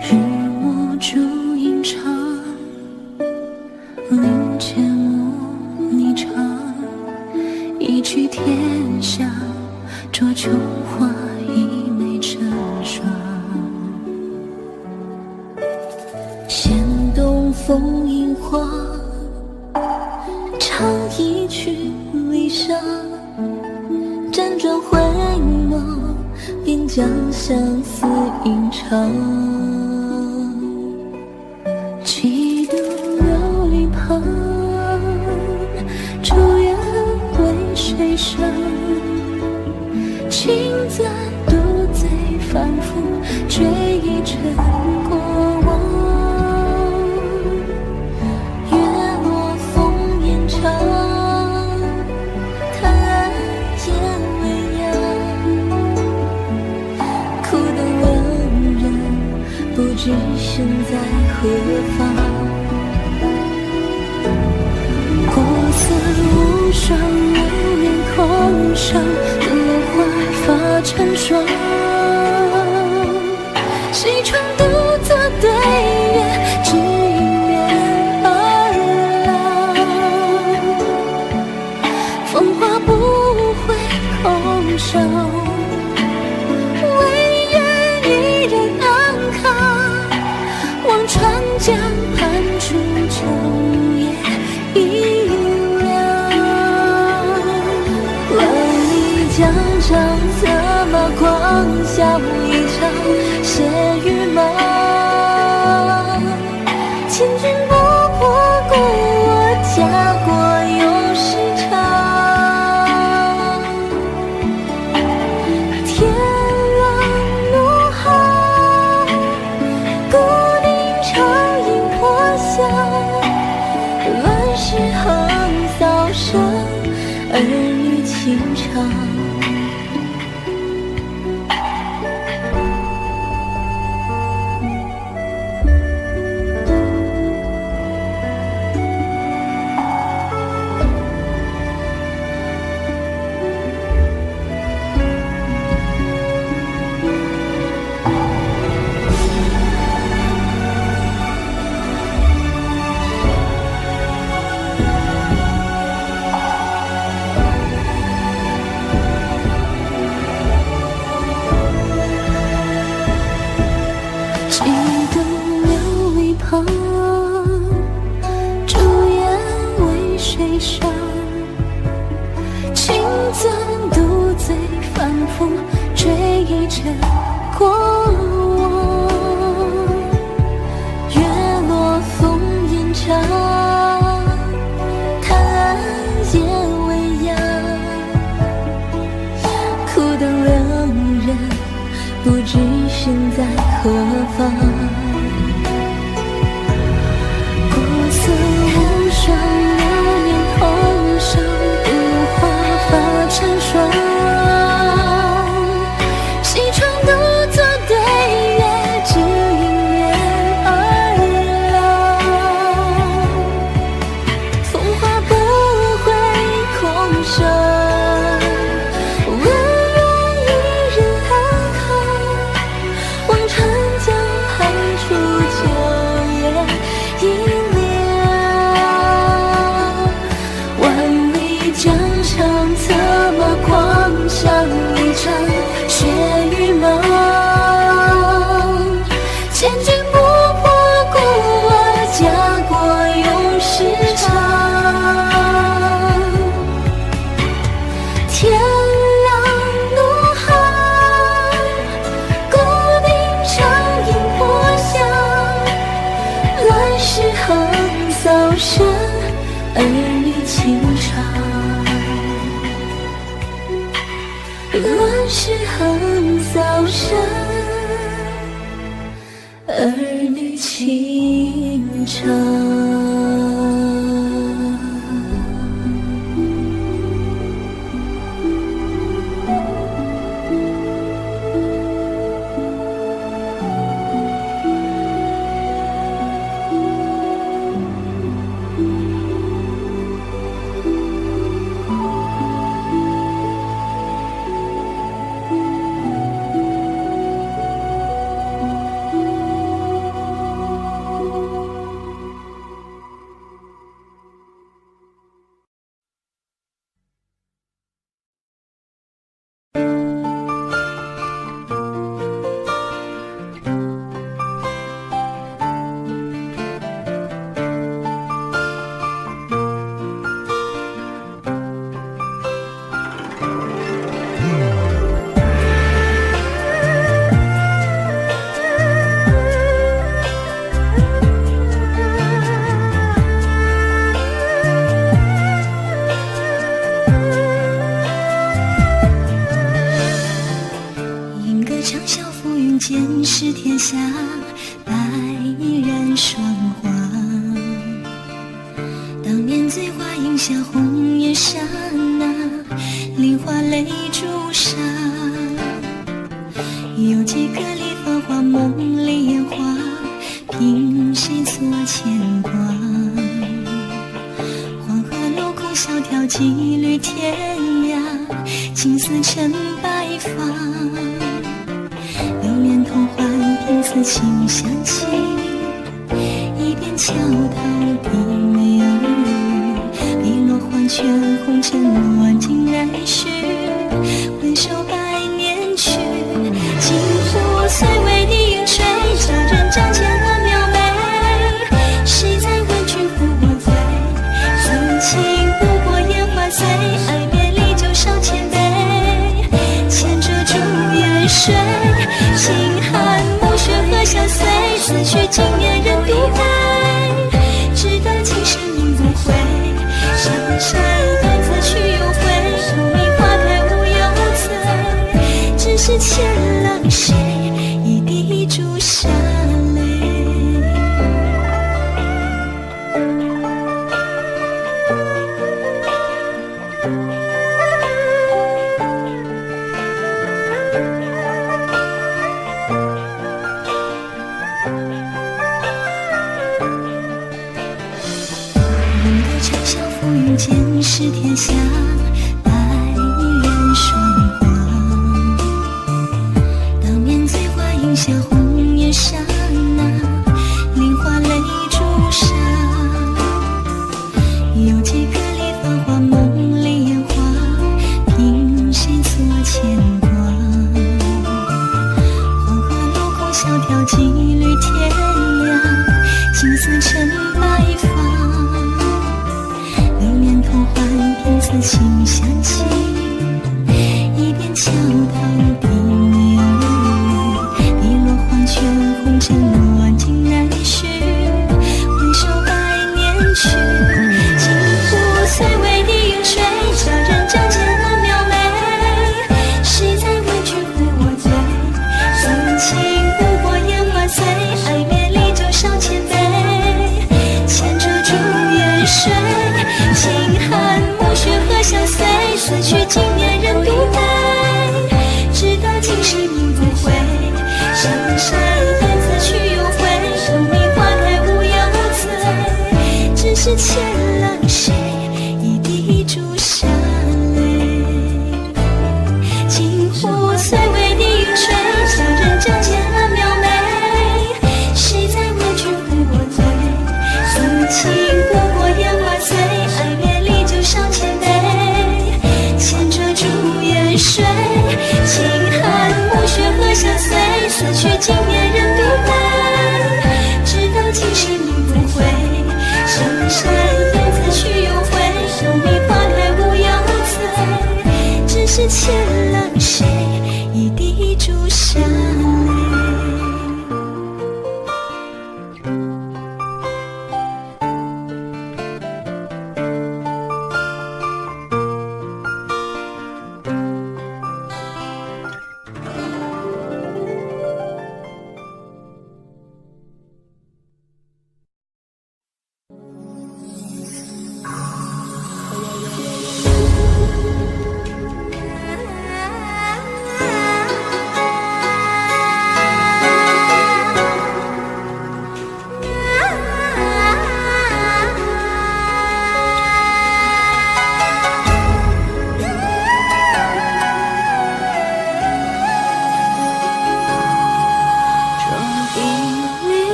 日暮烛影长，林间无霓裳。一曲天下，酌琼花一枚成双。弦动风影花，唱一曲离殇。辗转回眸，便将相思吟唱。几度流离旁，竹叶为谁伤？情簪独醉反复，追忆成过往。月落风烟长，叹岸烟未央。苦等两人，不知身在何方。过此无双，流连空上，落花发成霜。西窗独坐对月，只因恋儿郎。风花不会空手，唯愿一人安康。望穿江畔处，秋叶已凉。万里江上，策马狂笑一场，血与马。千军不破，故我家国有时长。天狼怒号，孤鼎长饮破晓。乱世横扫声，儿女情长。几度流离旁，竹叶为谁伤？情簪独醉反复，追忆着过往。月落风烟长，叹岸烟未央。方。古色无双，流年红上，如花发成霜。西窗独坐对月，只因缘而老。风花不会空生，温润一人安康。望穿江畔处，秋叶一万里江上，策马狂想一场血与梦。千军不破，故我家国永世长。天狼怒喊，孤鼎长饮破响。乱世横扫声，儿女情长。乱世横扫声，儿女情长。吟歌长啸浮云间，是天下白髯霜华。当年醉花映下红颜刹那，梨花泪朱砂。有几个梨芳华，梦里烟花，凭谁作牵挂？黄河路空萧条，几缕天涯，青丝成白发。流年同欢，凭此情相契，一边桥头低眉耳语，碧落黄泉红尘落尽来续，回首百年去。金湖虽为你饮水，佳人帐前何描眉？谁在问君负我醉？此情不过烟花碎，爱别离酒少千杯。牵着烛夜水，心寒暮雪何相随？此去经年人独悲，只得今生应不悔。山山独自去又回，荼蘼花开无忧醉。只是牵浪谁，一滴朱砂泪。吟歌长啸浮云间，是天下白髯霜华。当年醉花映下红颜刹那，梨花泪朱砂。有几个梨芳华，梦里烟花，凭谁作牵挂？黄河路空萧条，几缕天涯，青丝成白发。流年同欢，凭此情相契，一边桥头低眉耳语，碧落黄泉红尘落尽来续，回首百年去。金湖虽为你饮水，佳人帐前何描眉？谁在问君负我醉？此情不过烟花碎，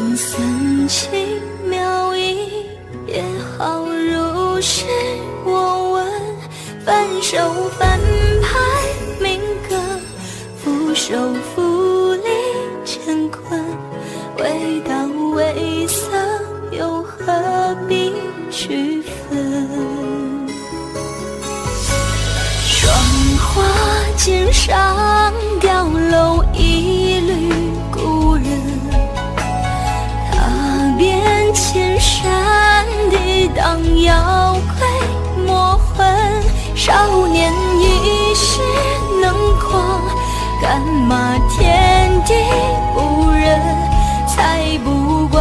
零散轻描一也好如是我问，反手翻拍民歌，俯首负力乾坤，未到未色又何必区分？霜花肩上雕镂一缕故人，踏遍千山抵挡妖鬼魔魂，少年一世能狂，干嘛天地不仁？才不管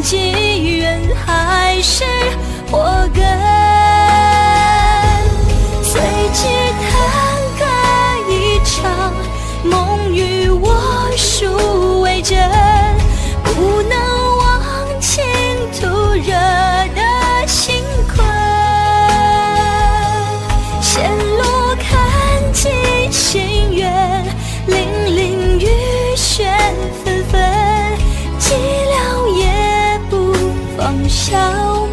机缘还是祸根，随即弹歌一场，梦与我殊为真，不能忘情途惹的心困，线路看尽心愿，凛凛雨雪纷纷，寂寥也不放笑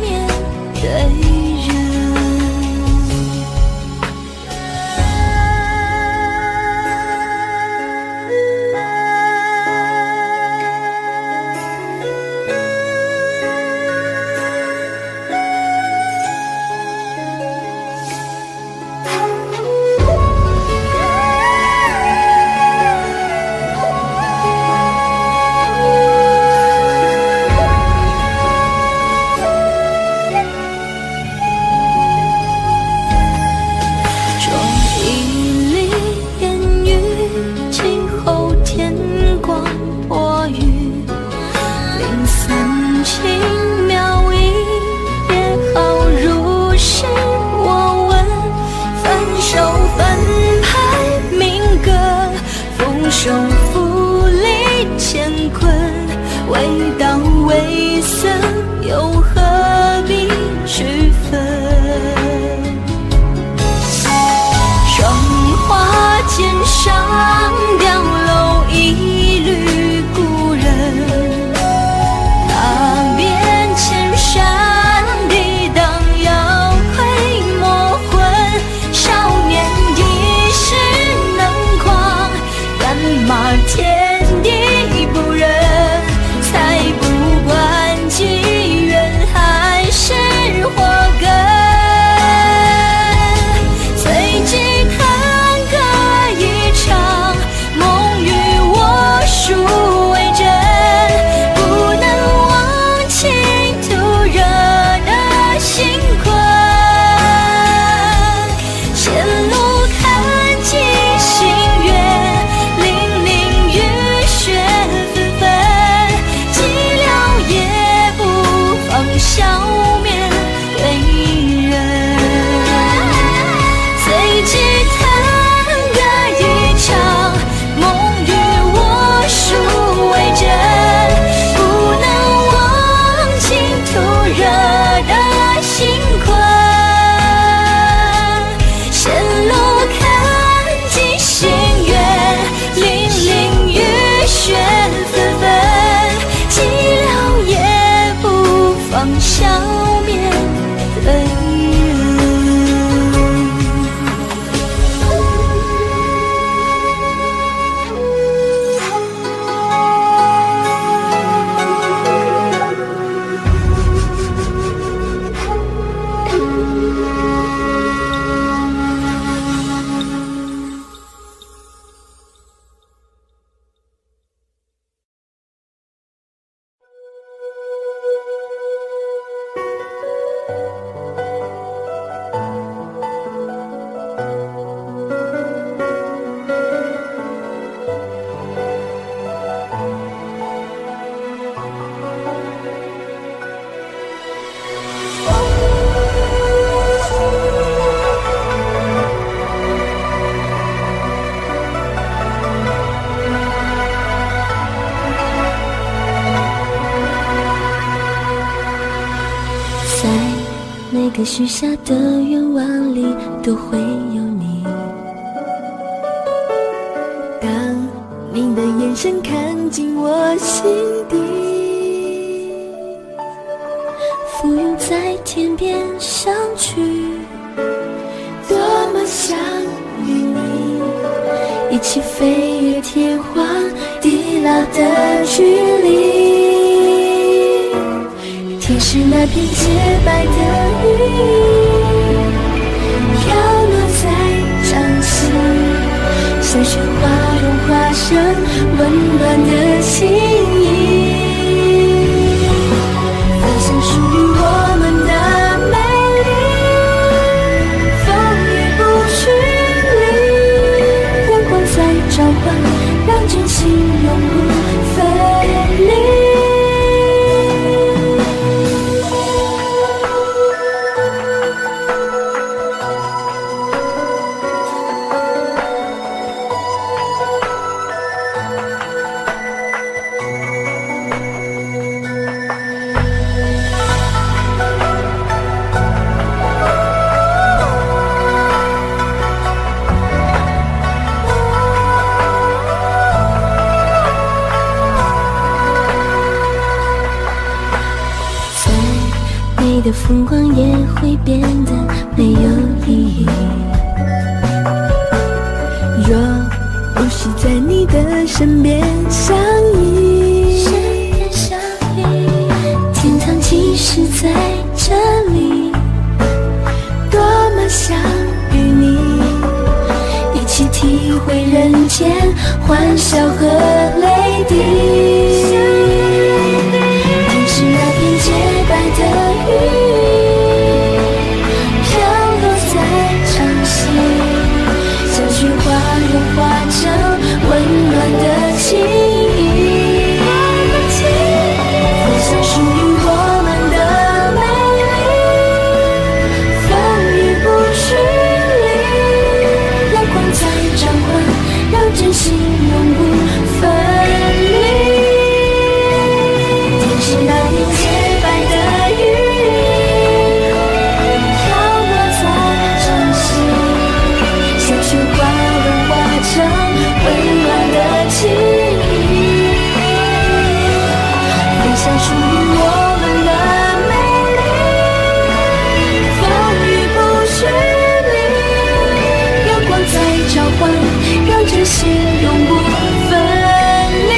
面对人。手负力乾坤，未到未色又何必区分？霜花肩上雕镂一缕故人，踏遍千山抵挡妖鬼魔魂，少年一世能狂，干嘛天地不仁？才不管机缘还是祸根，随即弹歌一场，梦与我殊为真，不能忘情途惹的心困，线路看尽心愿，凛凛雨雪纷纷，寂寥也不放笑面对人，随即弹歌一场，梦与我殊为真，不能忘情途惹的心困，线路看尽心愿，凛凛雨雪纷纷，寂寥也不放笑面对人。在每个许下的愿望里都会有你，当你的眼神看进我心底，在天边相聚，多么想与你一起飞越天荒地老的距离。天是那片洁白的云，飘落在掌心，像雪花融化成温暖的情谊。分享属于我们的美丽，风雨不距离，阳光在召唤，让真心永不分离。的风光也会变得没有意义，若不是在你的身边相依，天堂其实在这里，多么想与你一起体会人间欢笑和泪滴。天是那片洁白的云，融化成温暖的情谊，分享属于我们的美丽，风雨不距离，阳光在召唤，让真心永不分离。天是那片洁白的云，飘落在掌心，像雪花成温暖的情谊，分享属于我们的美丽，风雨不距离，阳光在召唤，让真心永不分离。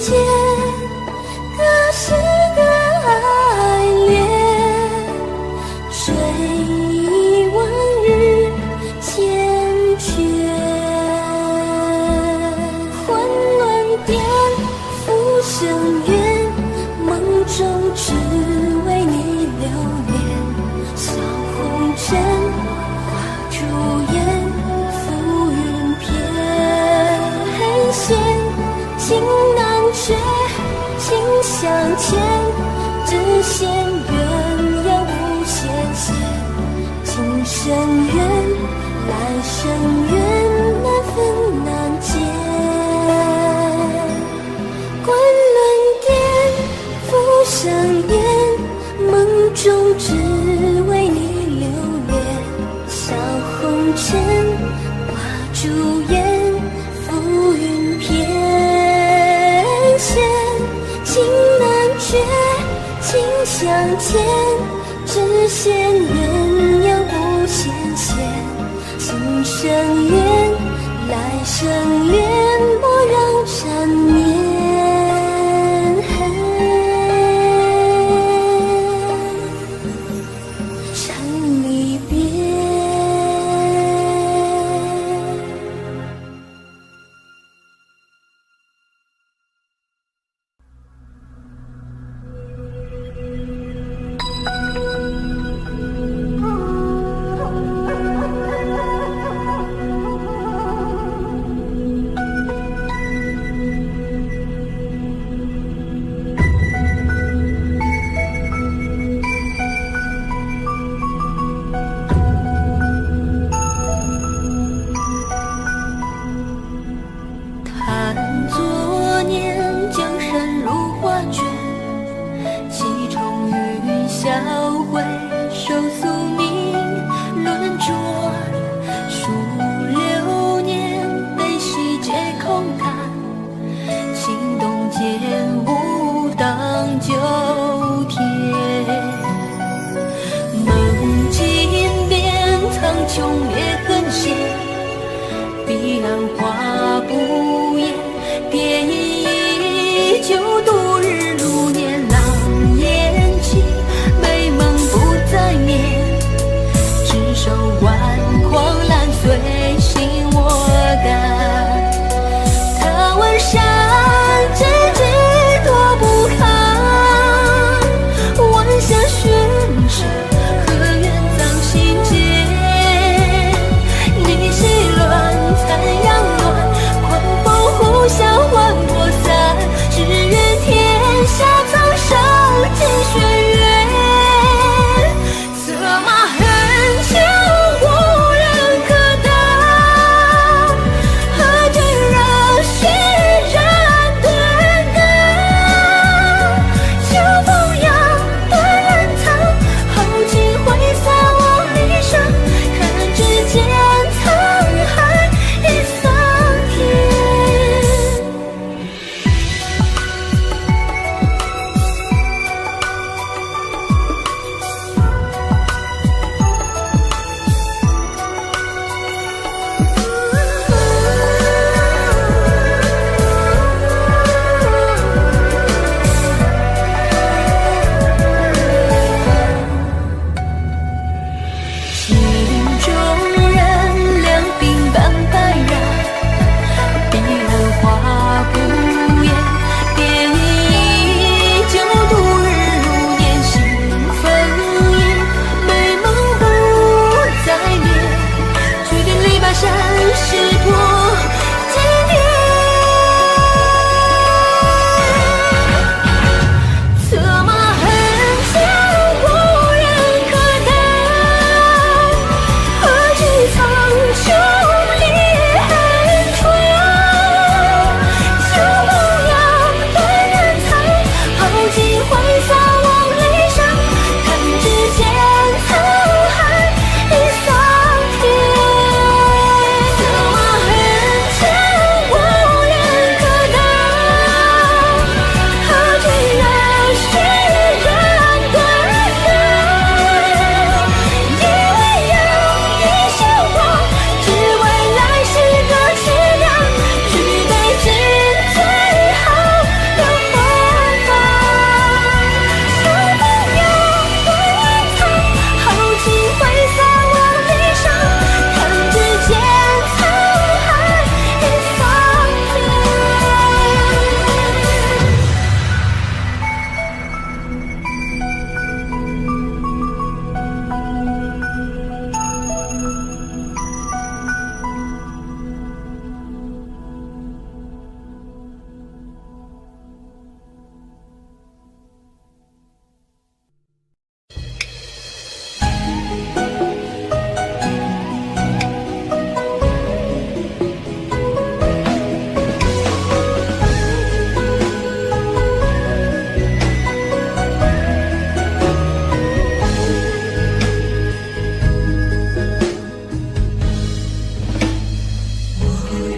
间各式的爱恋，追忆往日缱绻。混乱颠覆深渊，梦中只为你留恋。小红尘画烛颜，浮云翩。黑线情难绝，情相牵，只羡鸳鸯无限线。今生缘，来生缘，难分难解。滚轮颠覆生烟，梦中只为你留恋。小红尘挂烛颜，浮云翩。线情难绝，情相牵，只羡鸳鸯无限线。今生缘，来生恋，莫让缠绵。缠离别。叹昨年江山如画卷，几重云霄回首宿命轮转。数流年悲喜皆空谈，情动间舞荡九天。梦境边苍穹裂痕线，彼岸花不言，蝶影依旧，度日如年。狼烟起，美梦不再眠，执手挽狂澜，随心我感。他问山之之多不堪，晚霞寻至，何缘藏心间。你细乱残阳暖，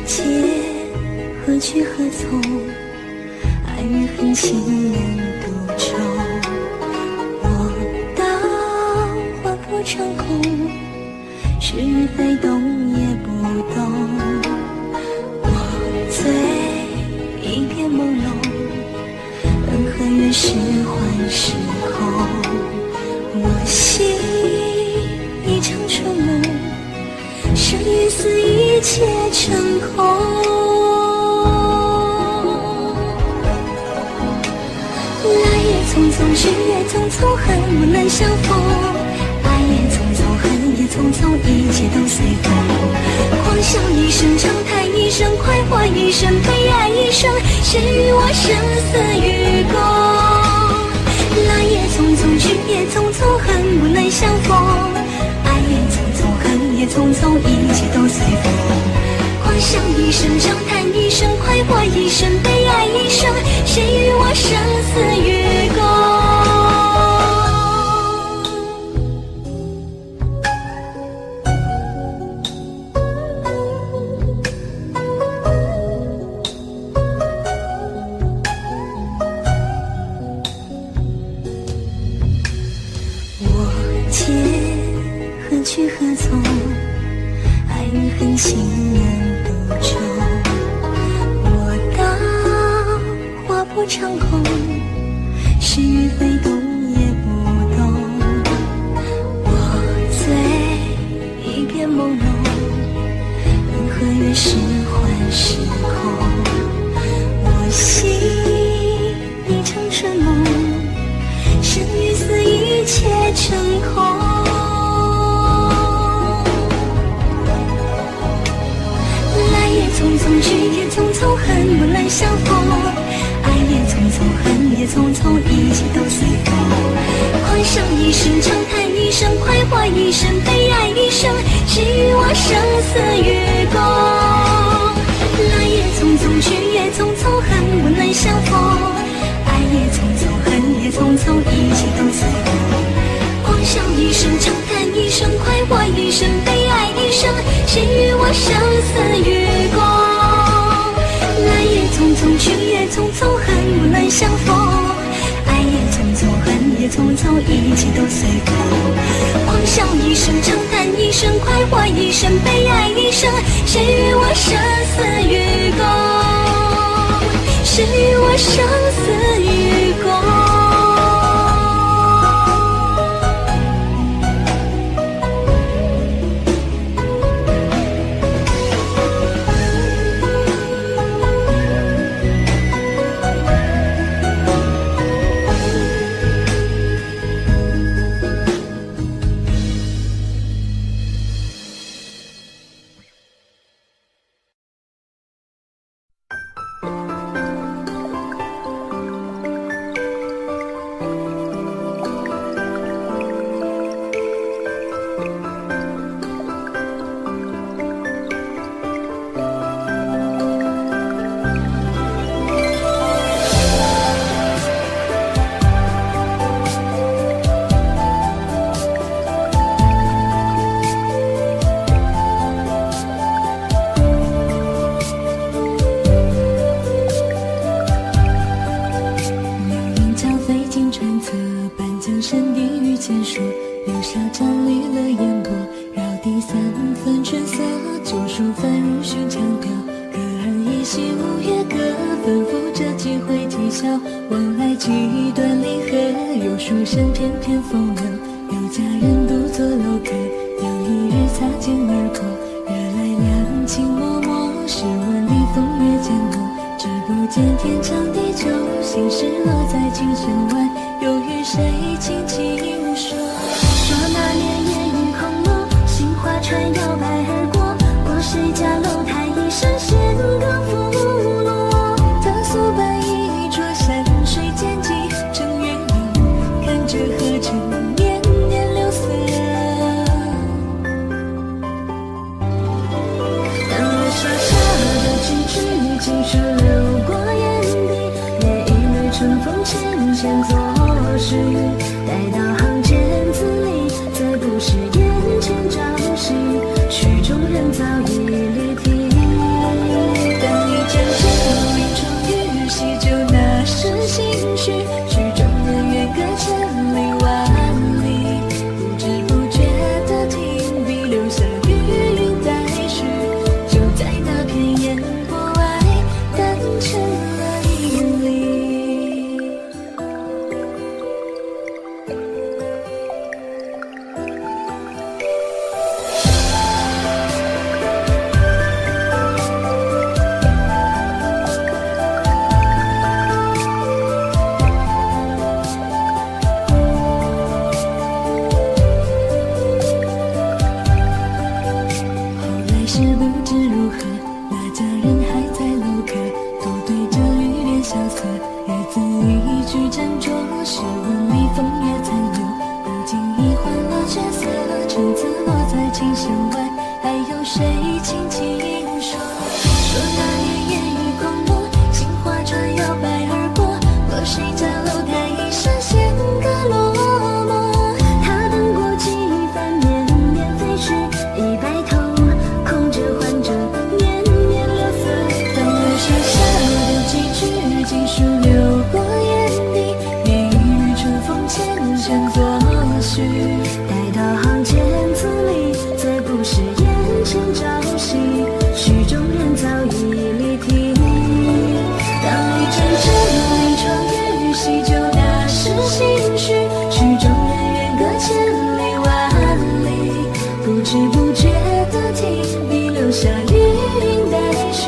劫何去何从？爱与恨情难独钟。我当花破成空，是与非动也不动。我醉一片朦胧，恩和怨是幻是空。我醒一场春梦，生与死一切成空。来也匆匆，去也匆匆，恨不能相逢。爱也匆匆，恨也匆匆，一切都随风。狂笑一声，长叹一声，快活一生，悲哀一生，谁与我生死与共？来也匆匆，去也匆匆，恨不能相逢。爱也匆匆，恨也匆匆，一切都随风。狂笑一声，长叹一声，快活一生，悲哀一生，谁与我生死与共？我劫何去何从？爱与恨情难独钟。我当花破长空，是与非动也不动。我醉一片朦胧，恩和怨是幻是空。我醒一场春梦，生与死一切成空。匆匆，去也匆匆，恨不能相逢。爱也匆匆，恨也匆匆，一切都随风。狂笑一声，长叹一声，快活一生，悲哀一生，谁与我生死与共？来也匆匆，去也匆匆，恨不能相逢。爱也匆匆，恨也匆匆，一切都随风。狂笑一声，长叹一声，快活一生，悲哀一生，谁与我生死与共？来也匆匆，去也匆匆，恨不能相逢。爱也匆匆，恨也匆匆，一切都随风。狂笑一声，长叹一声，快活一生，悲哀一生，谁与我生死与共？谁与我生死与共？曲中人早已离题。风也残留，不经意换了角色，橙子落在琴弦外，还有谁轻轻说？说那年烟雨空落，杏花船摇摆而过，落谁家楼台一闪显个落寞。他等过几番绵绵飞逝，已白头，空着换着年年流色。当月上下的几句锦书流过眼底，雨雨春风缱绻过去。待到行间自立，再不是眼前朝夕，曲中人早已离题。当一阵阵离愁雨洗就大是心绪，曲中人远隔千里万里，不知不觉的提笔留下余韵待续，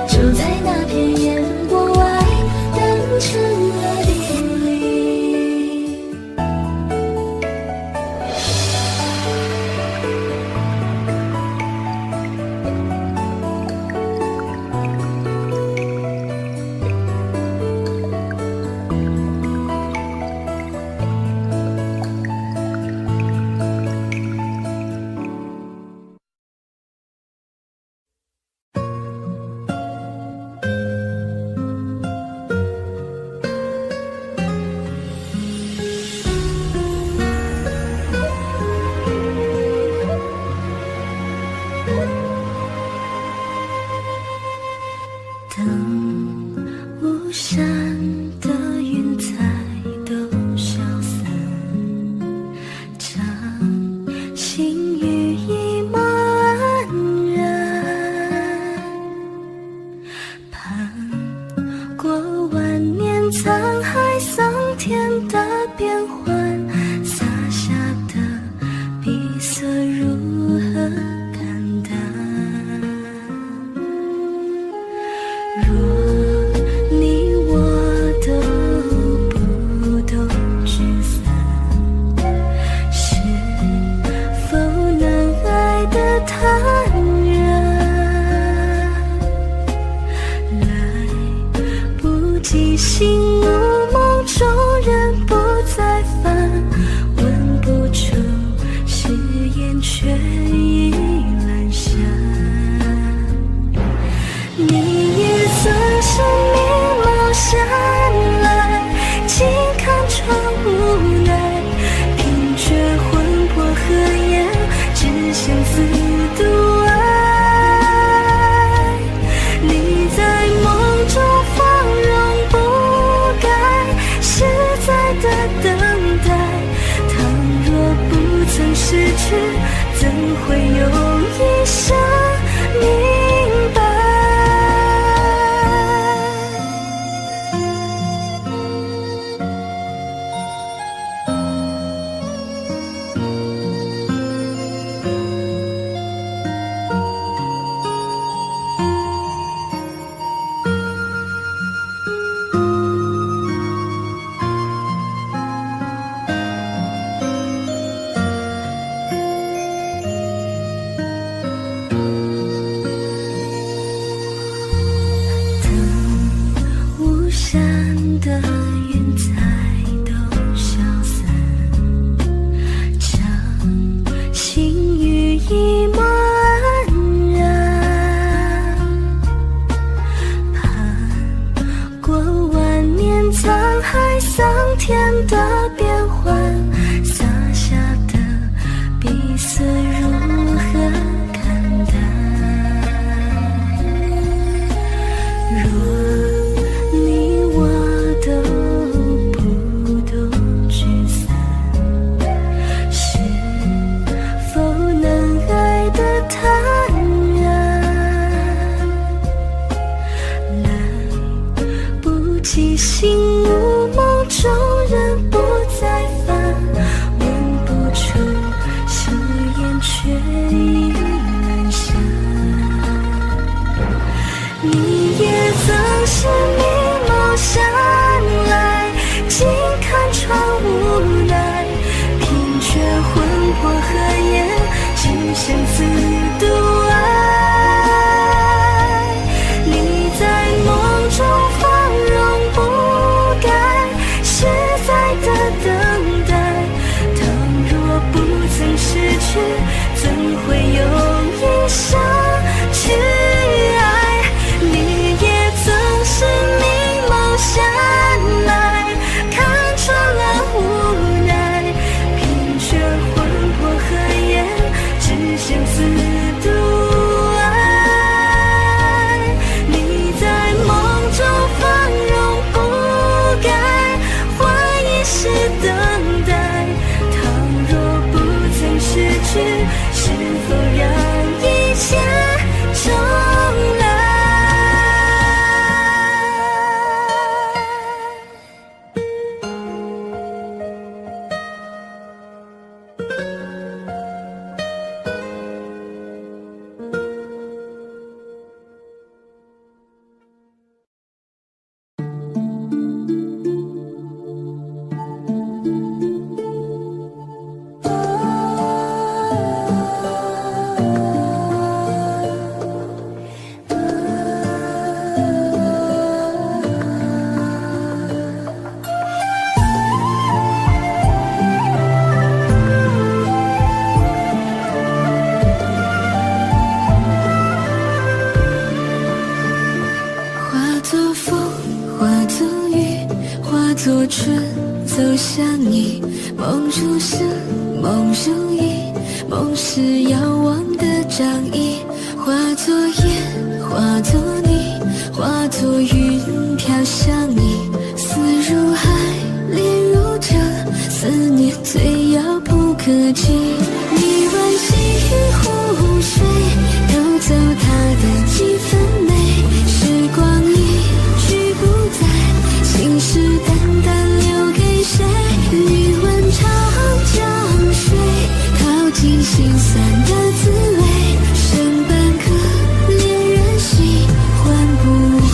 就在那片烟波外淡成了滴沥。等巫山的云彩都消散，掌心羽已茫然，盼过万年沧海桑田的变幻，洒下的碧色如何感淡？若你我都不懂聚散，是否能爱得坦然？来不及醒悟，梦中人不再返，问不出誓言，却已阑珊。你也曾是迷茫下来，静看窗无奈，凭却魂魄合眼，只相思独爱。你在梦中放容不改，实在的等待，倘若不曾失去，怎会有一生明白？巫山的云彩都消散，掌心羽已茫然，盼过万年沧海桑田的变幻，洒下的碧色如何看淡？若你我都不懂聚散，是否能爱得坦然？来不及醒悟，梦中人不再返，问不出誓言，却已阑珊。你也曾是迷茫下来，静看窗无奈，凭却魂魄合眼，只相思独爱。你在梦中放容不改，实在的等作春走向你，梦如诗，梦如影，梦是遥望的仗义。化作烟，化作泥，化作云飘向你。思如海，恋如城，思念最遥不可及。你挽细雨湖水，偷走它的几分美。时光一去不再，心事淡淡留给谁？你问长江水，淘尽心酸的滋味。剩半颗恋人心，换不回。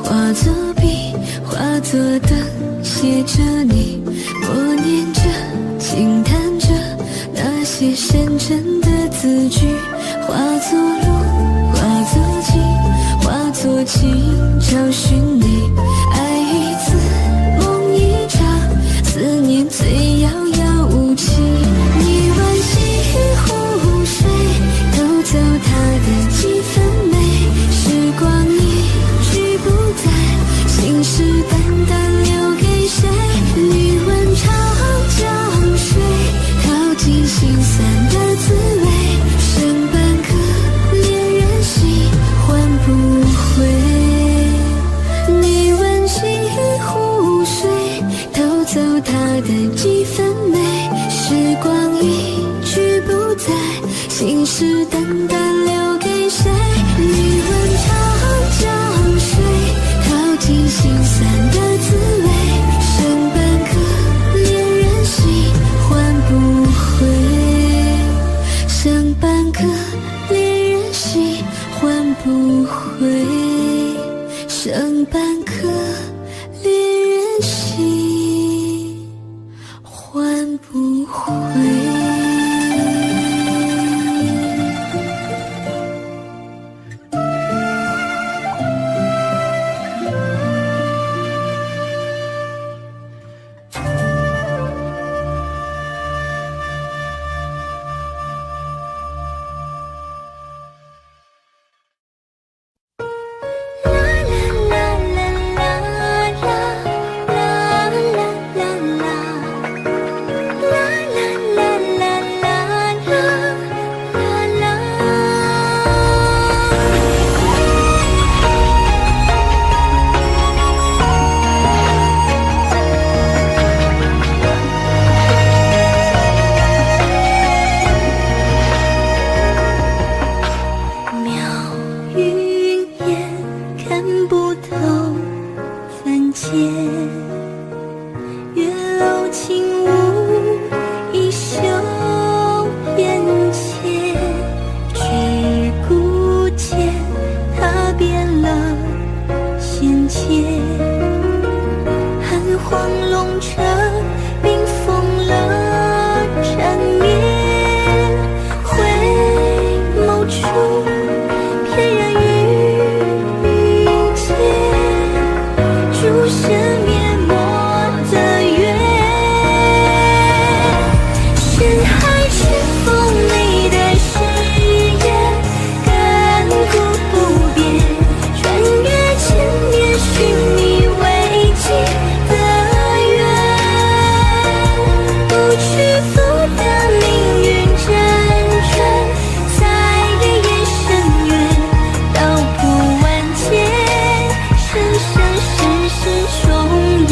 化作笔，化作灯，写着你，默念着，轻弹着那些深沉的字句。化作路，化作景，化作情，找寻你。爱一次，梦一场，思念最遥遥无期。你挽细雨湖水，偷走它的几分美。时光一去不再，心事淡淡留给谁？你问长江水，淘尽心酸的滋味。剩半颗恋人心，换不回。你问细雨湖水，偷走它的几分美。时光一去不再，心事淡淡留给谁？你问长江水，淘尽心酸的滋味。剩半颗恋人心，换不回。剩半颗恋人心，换不回。剩半颗恋人心，换不回。重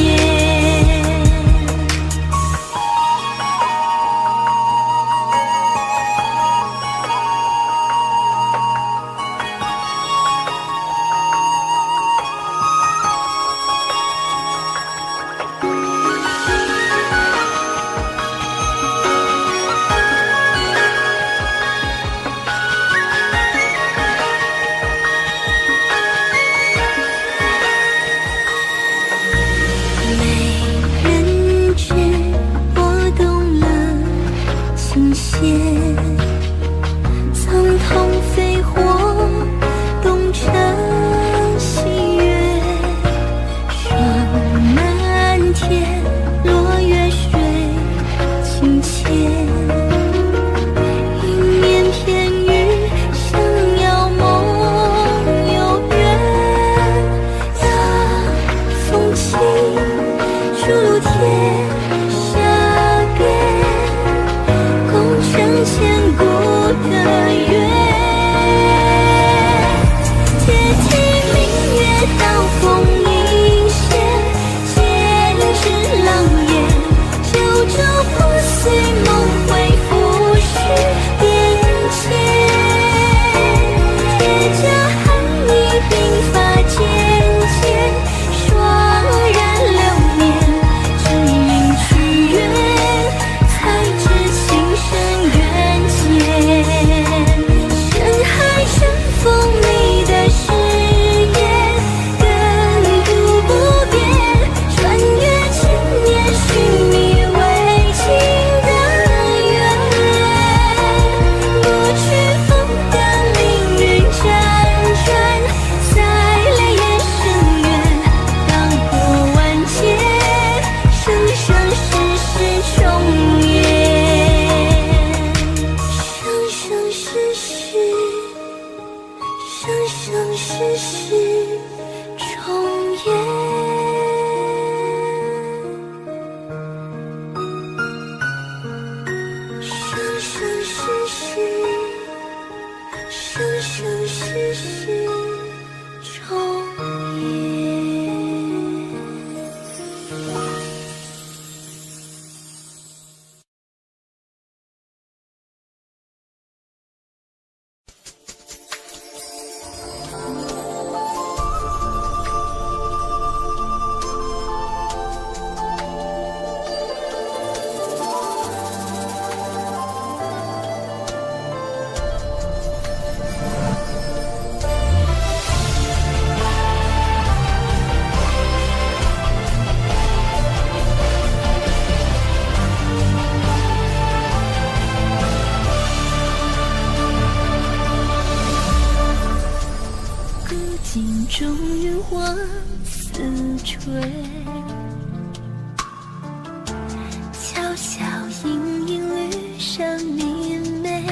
悄悄隐隐绿上明媚，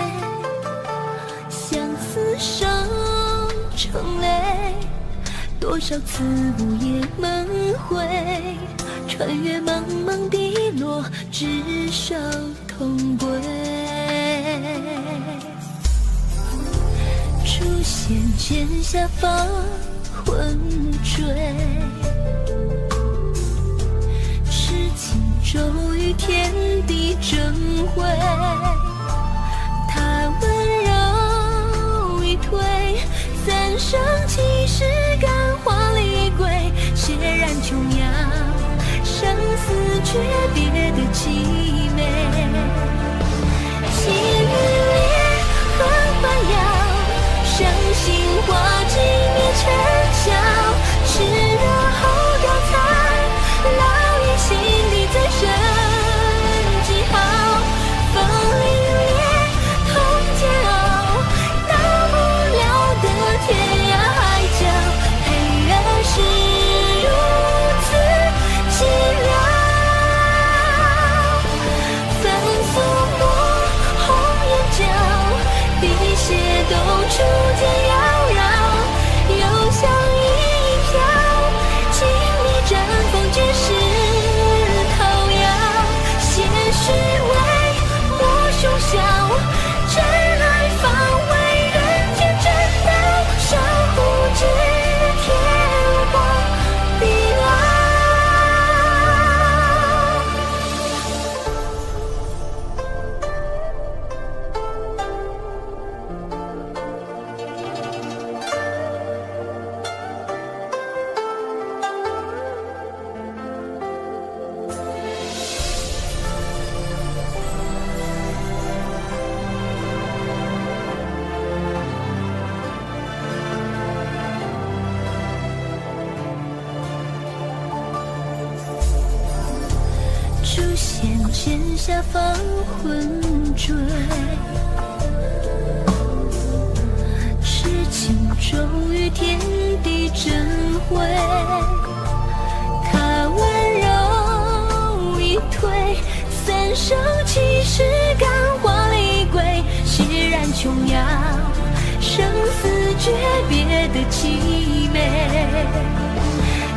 相思生成泪，多少次午夜梦回，穿越茫茫滴落，执手同归。出现剑下方魂坠，痴情骤雨天地争辉，他温柔一推，三生七世感化离归，血染琼瑶，生死诀别的凄美。细雨烈，荷花摇，伤心花寂灭尘嚣，炽热后凋残，烙印心底最深记号。风凛冽，痛煎熬，到不了的天涯海角，黑暗是如此寂寥。反复摸红眼角，滴血都出剑妖娆，又像一影飘，经历战风绝世桃夭。现实为我凶笑，真爱方为人间正道，守护至天荒地老。出现剑下方魂坠，痴情骤雨天地争辉，他温柔一推，三生七世感化离归，血染琼瑶，生死诀别的凄美。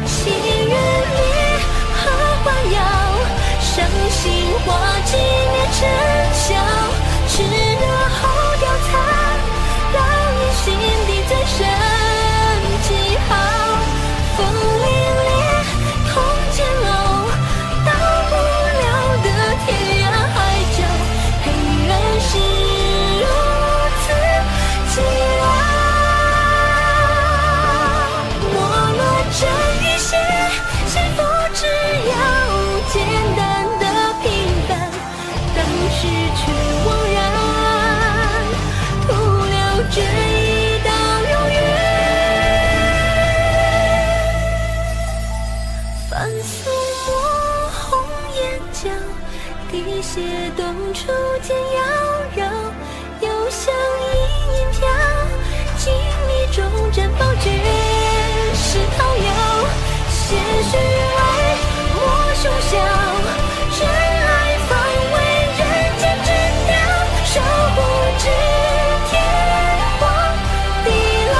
七月烈，荷花摇，伤心花寂灭尘嚣，炽热后凋残，烙印心底最深记号。风凛冽，痛煎熬，到不了的天涯海角，黑暗是如此寂寥。没落针与血，幸福只要简单的平凡，当时却惘然，徒留这一道永远。反复摸红眼角，滴血冻出剑妖娆，又像一影飘，经历终战报绝世桃夭。现实为我凶笑，真爱方为人间正道，守护至天荒地老。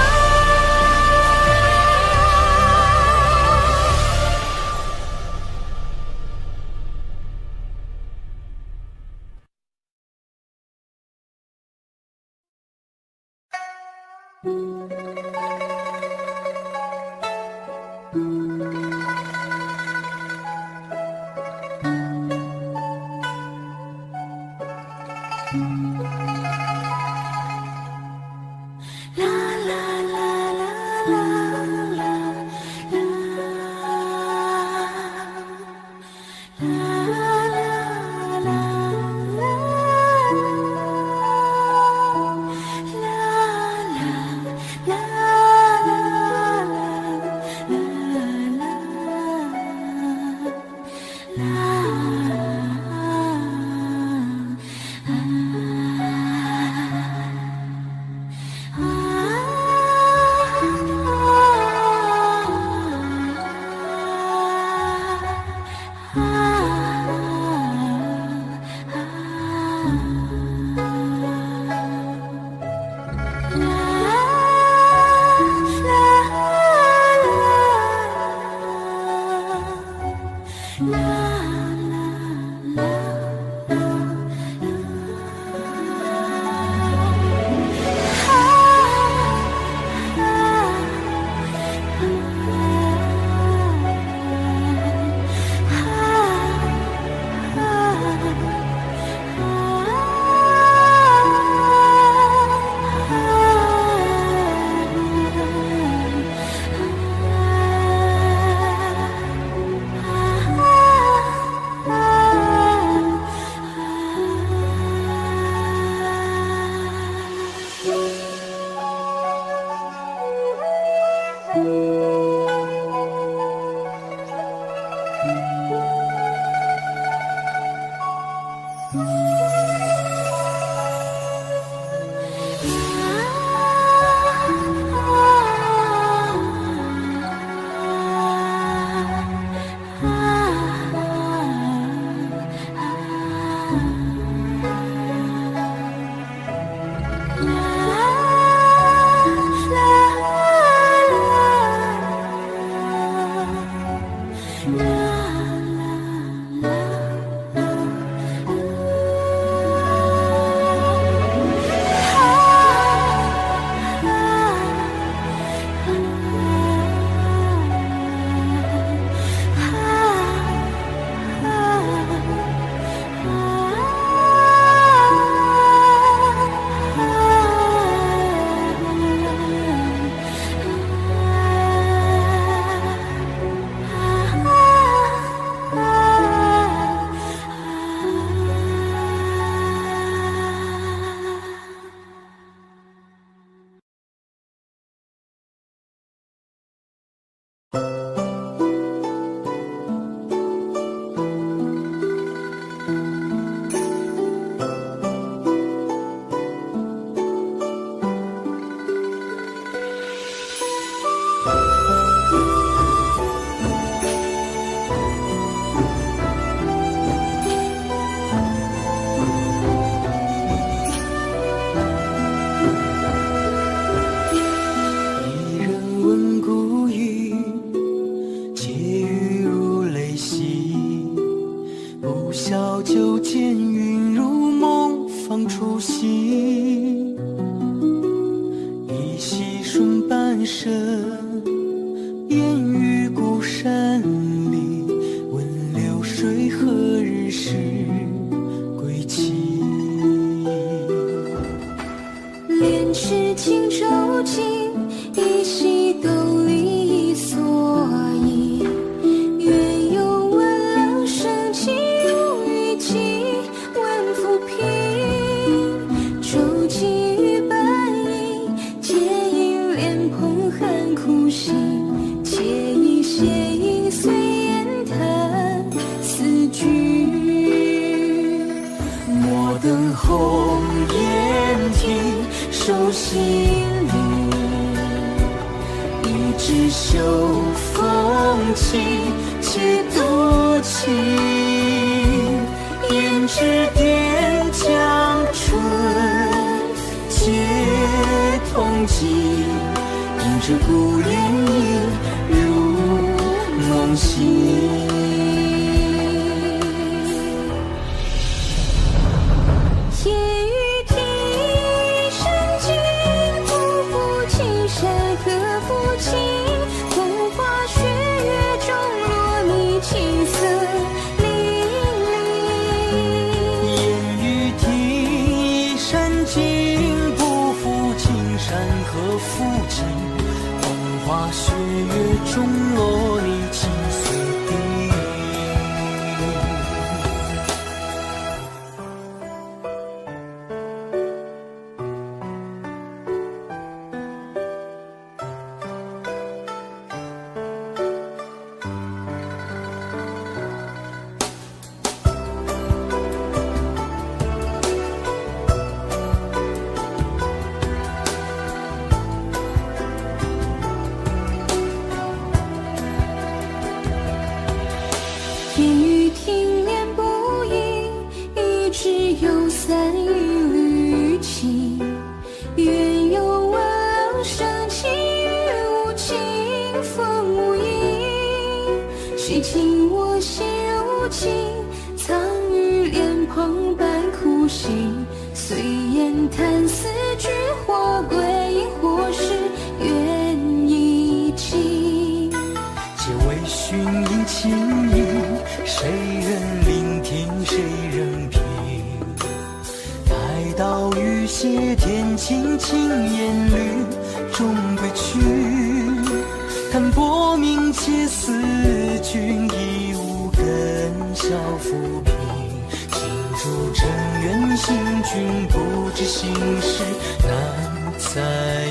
叹四句，或归隐，或是缘已尽。皆为寻隐情意，谁人聆听，谁人品？待到雨歇天晴，轻烟缕终归去。叹薄命且思君，已无根小浮萍。心主正缘行君，不知心事难再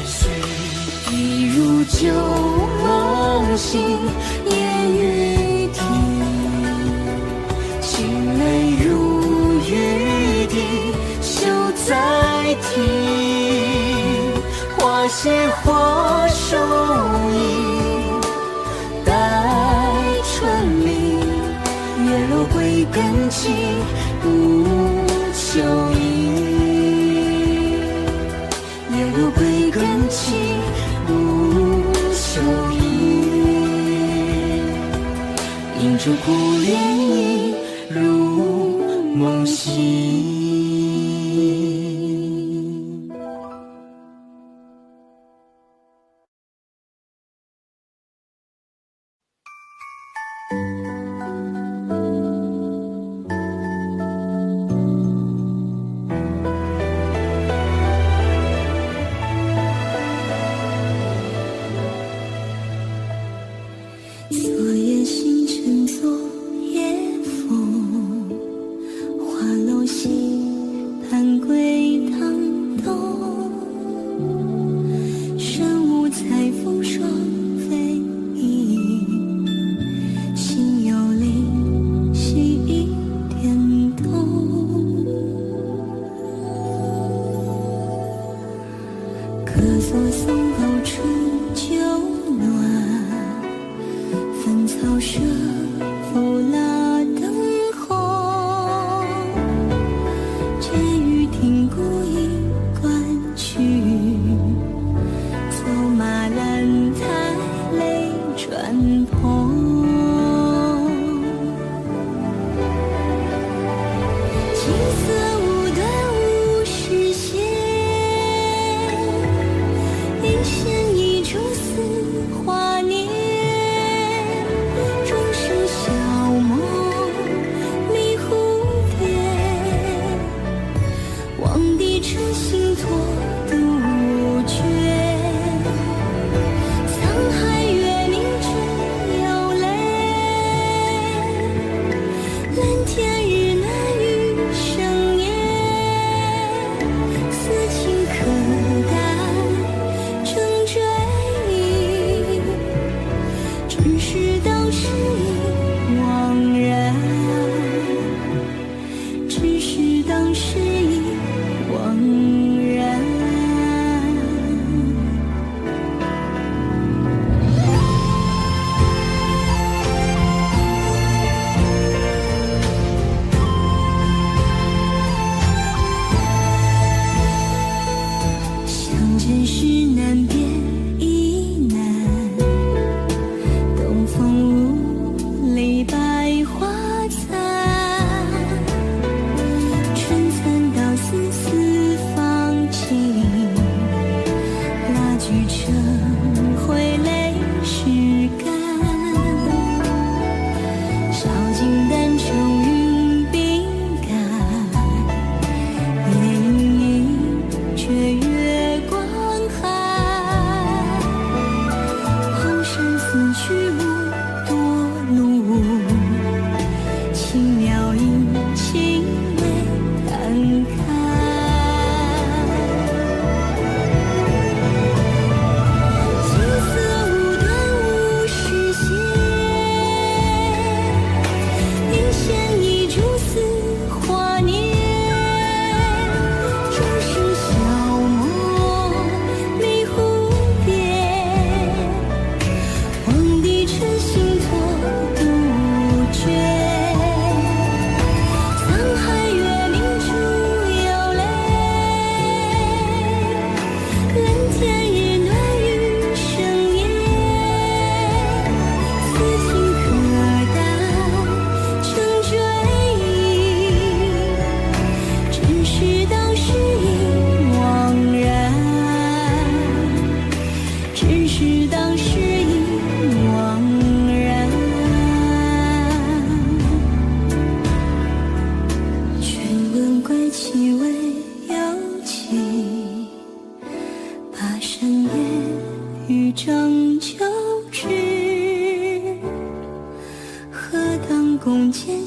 续。一如旧梦醒，烟雨停，清泪如雨滴，休再停。花谢花收影，待春明。叶落归根尽，不求影。叶落归根尽，不求影。映烛故怜意，如梦醒。昨夜星辰昨夜风，花楼西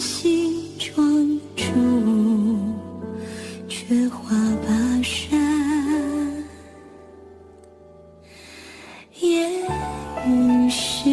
西窗烛，却话把山夜雨湿。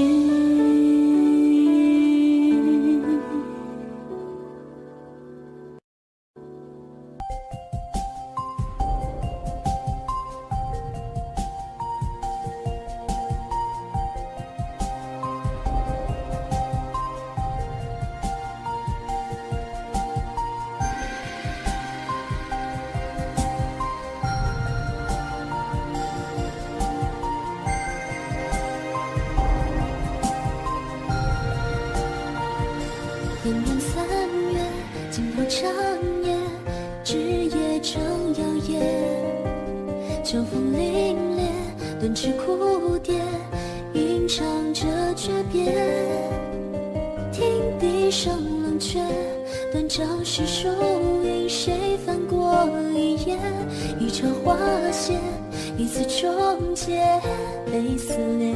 炎炎三月，惊破长夜，枝叶正摇曳。秋风凛冽，断枝枯蝶，吟唱着诀别。听笛声冷却，断肠诗书吟，谁翻过一页？一场花谢，一次终结，被撕裂。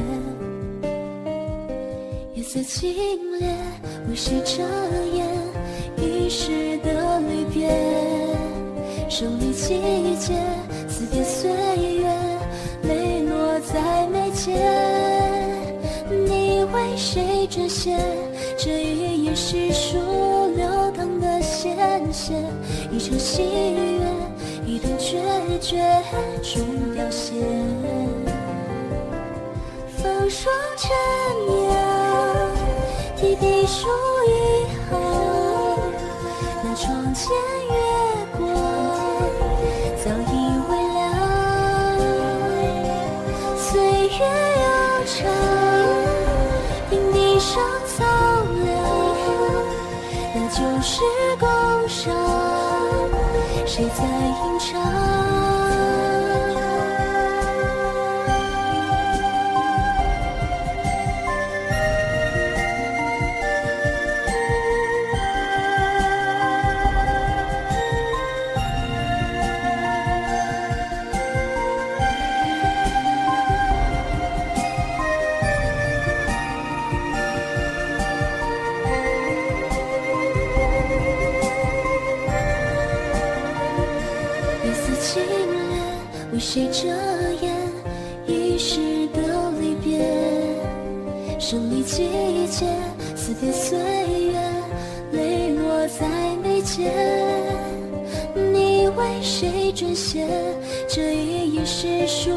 夜色清冽，为谁遮掩一世的离别？生离季节，辞别岁月，泪落在眉间。你为谁撰写这一页诗书流淌的鲜血？一场喜悦，一段决绝，终凋谢。风霜尘扬，提笔书一行，那窗前月光早已微凉。岁月悠长，听笛声苍凉，那旧时宫上，谁在吟唱？清冽，为谁遮掩一世的离别？生离季节，辞别岁月，泪落在眉间。你为谁撰写这一页诗书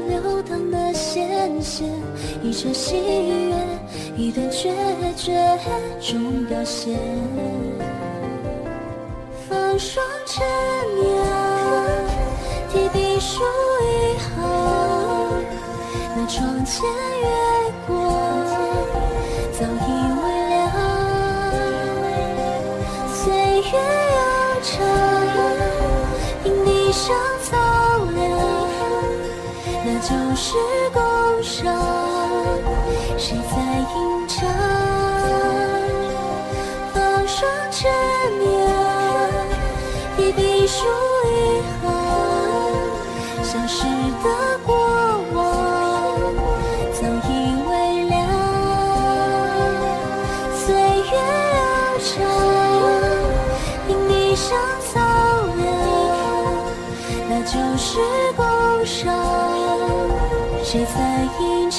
流淌的鲜血？一场喜悦，一段决绝，终凋谢。风霜尘扬，提笔书一行，那窗前月光早已微凉。岁月悠长，听笛声苍凉，那旧时宫上，谁在吟唱？风霜尘扬，提笔书一行，相识的过往早已微凉。岁月悠长，听笛声苍凉，那旧时宫上，谁在吟唱？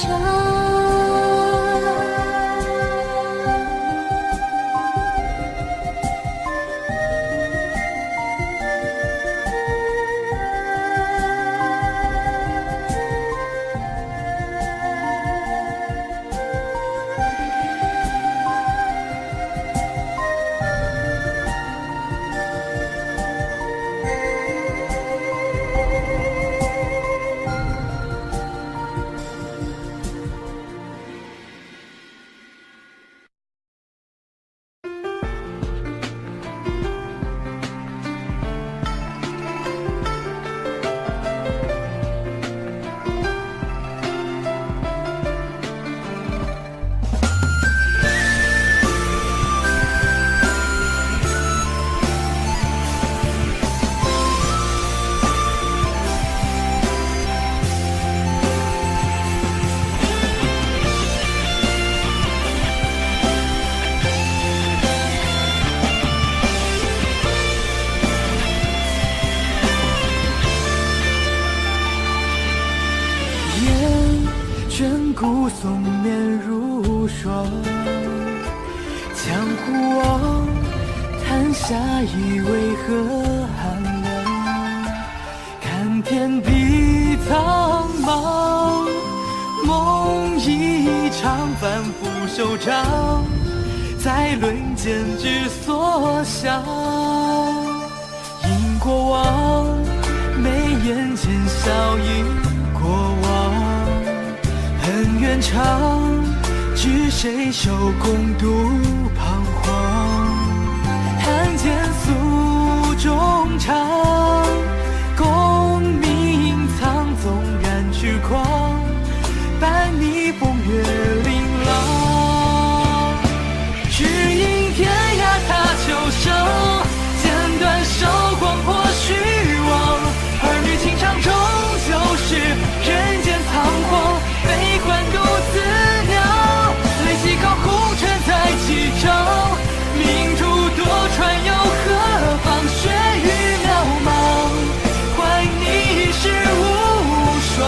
古松面如霜，江湖望，谈夏意为何寒冷？看天地苍茫，梦一场，反复收场，在轮间之所向。因过往，眉眼间笑意过往，恩怨长，知谁手共度彷徨。看见诉衷肠，功名藏，纵然痴狂，伴你风月琳琅。只因天涯踏秋生，剪断手光破虚妄。儿女情长终究是人间仓皇，悲欢独自酿。泪洗靠红尘在几场，命途多舛又何妨？血雨渺茫，还你一世无双。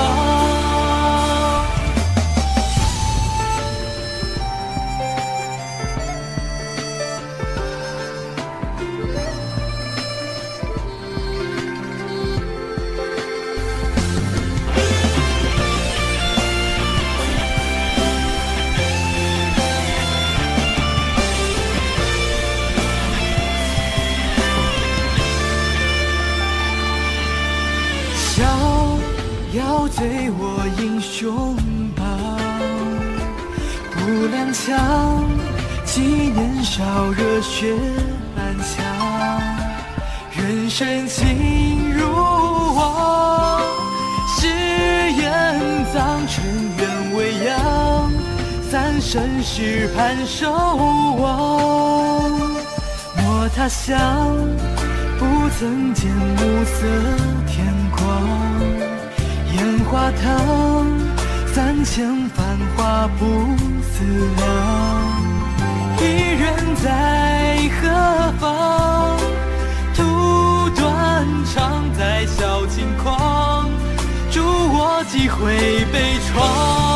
要醉我英雄榜，不踉跄，几年少热血满腔，人生情如网，誓言葬，尘缘未央，三生石畔守望。莫他乡，不曾见暮色天光。烟花烫，3000繁华不思量。一人在何方？途断肠，在笑轻狂。祝我几回悲怆。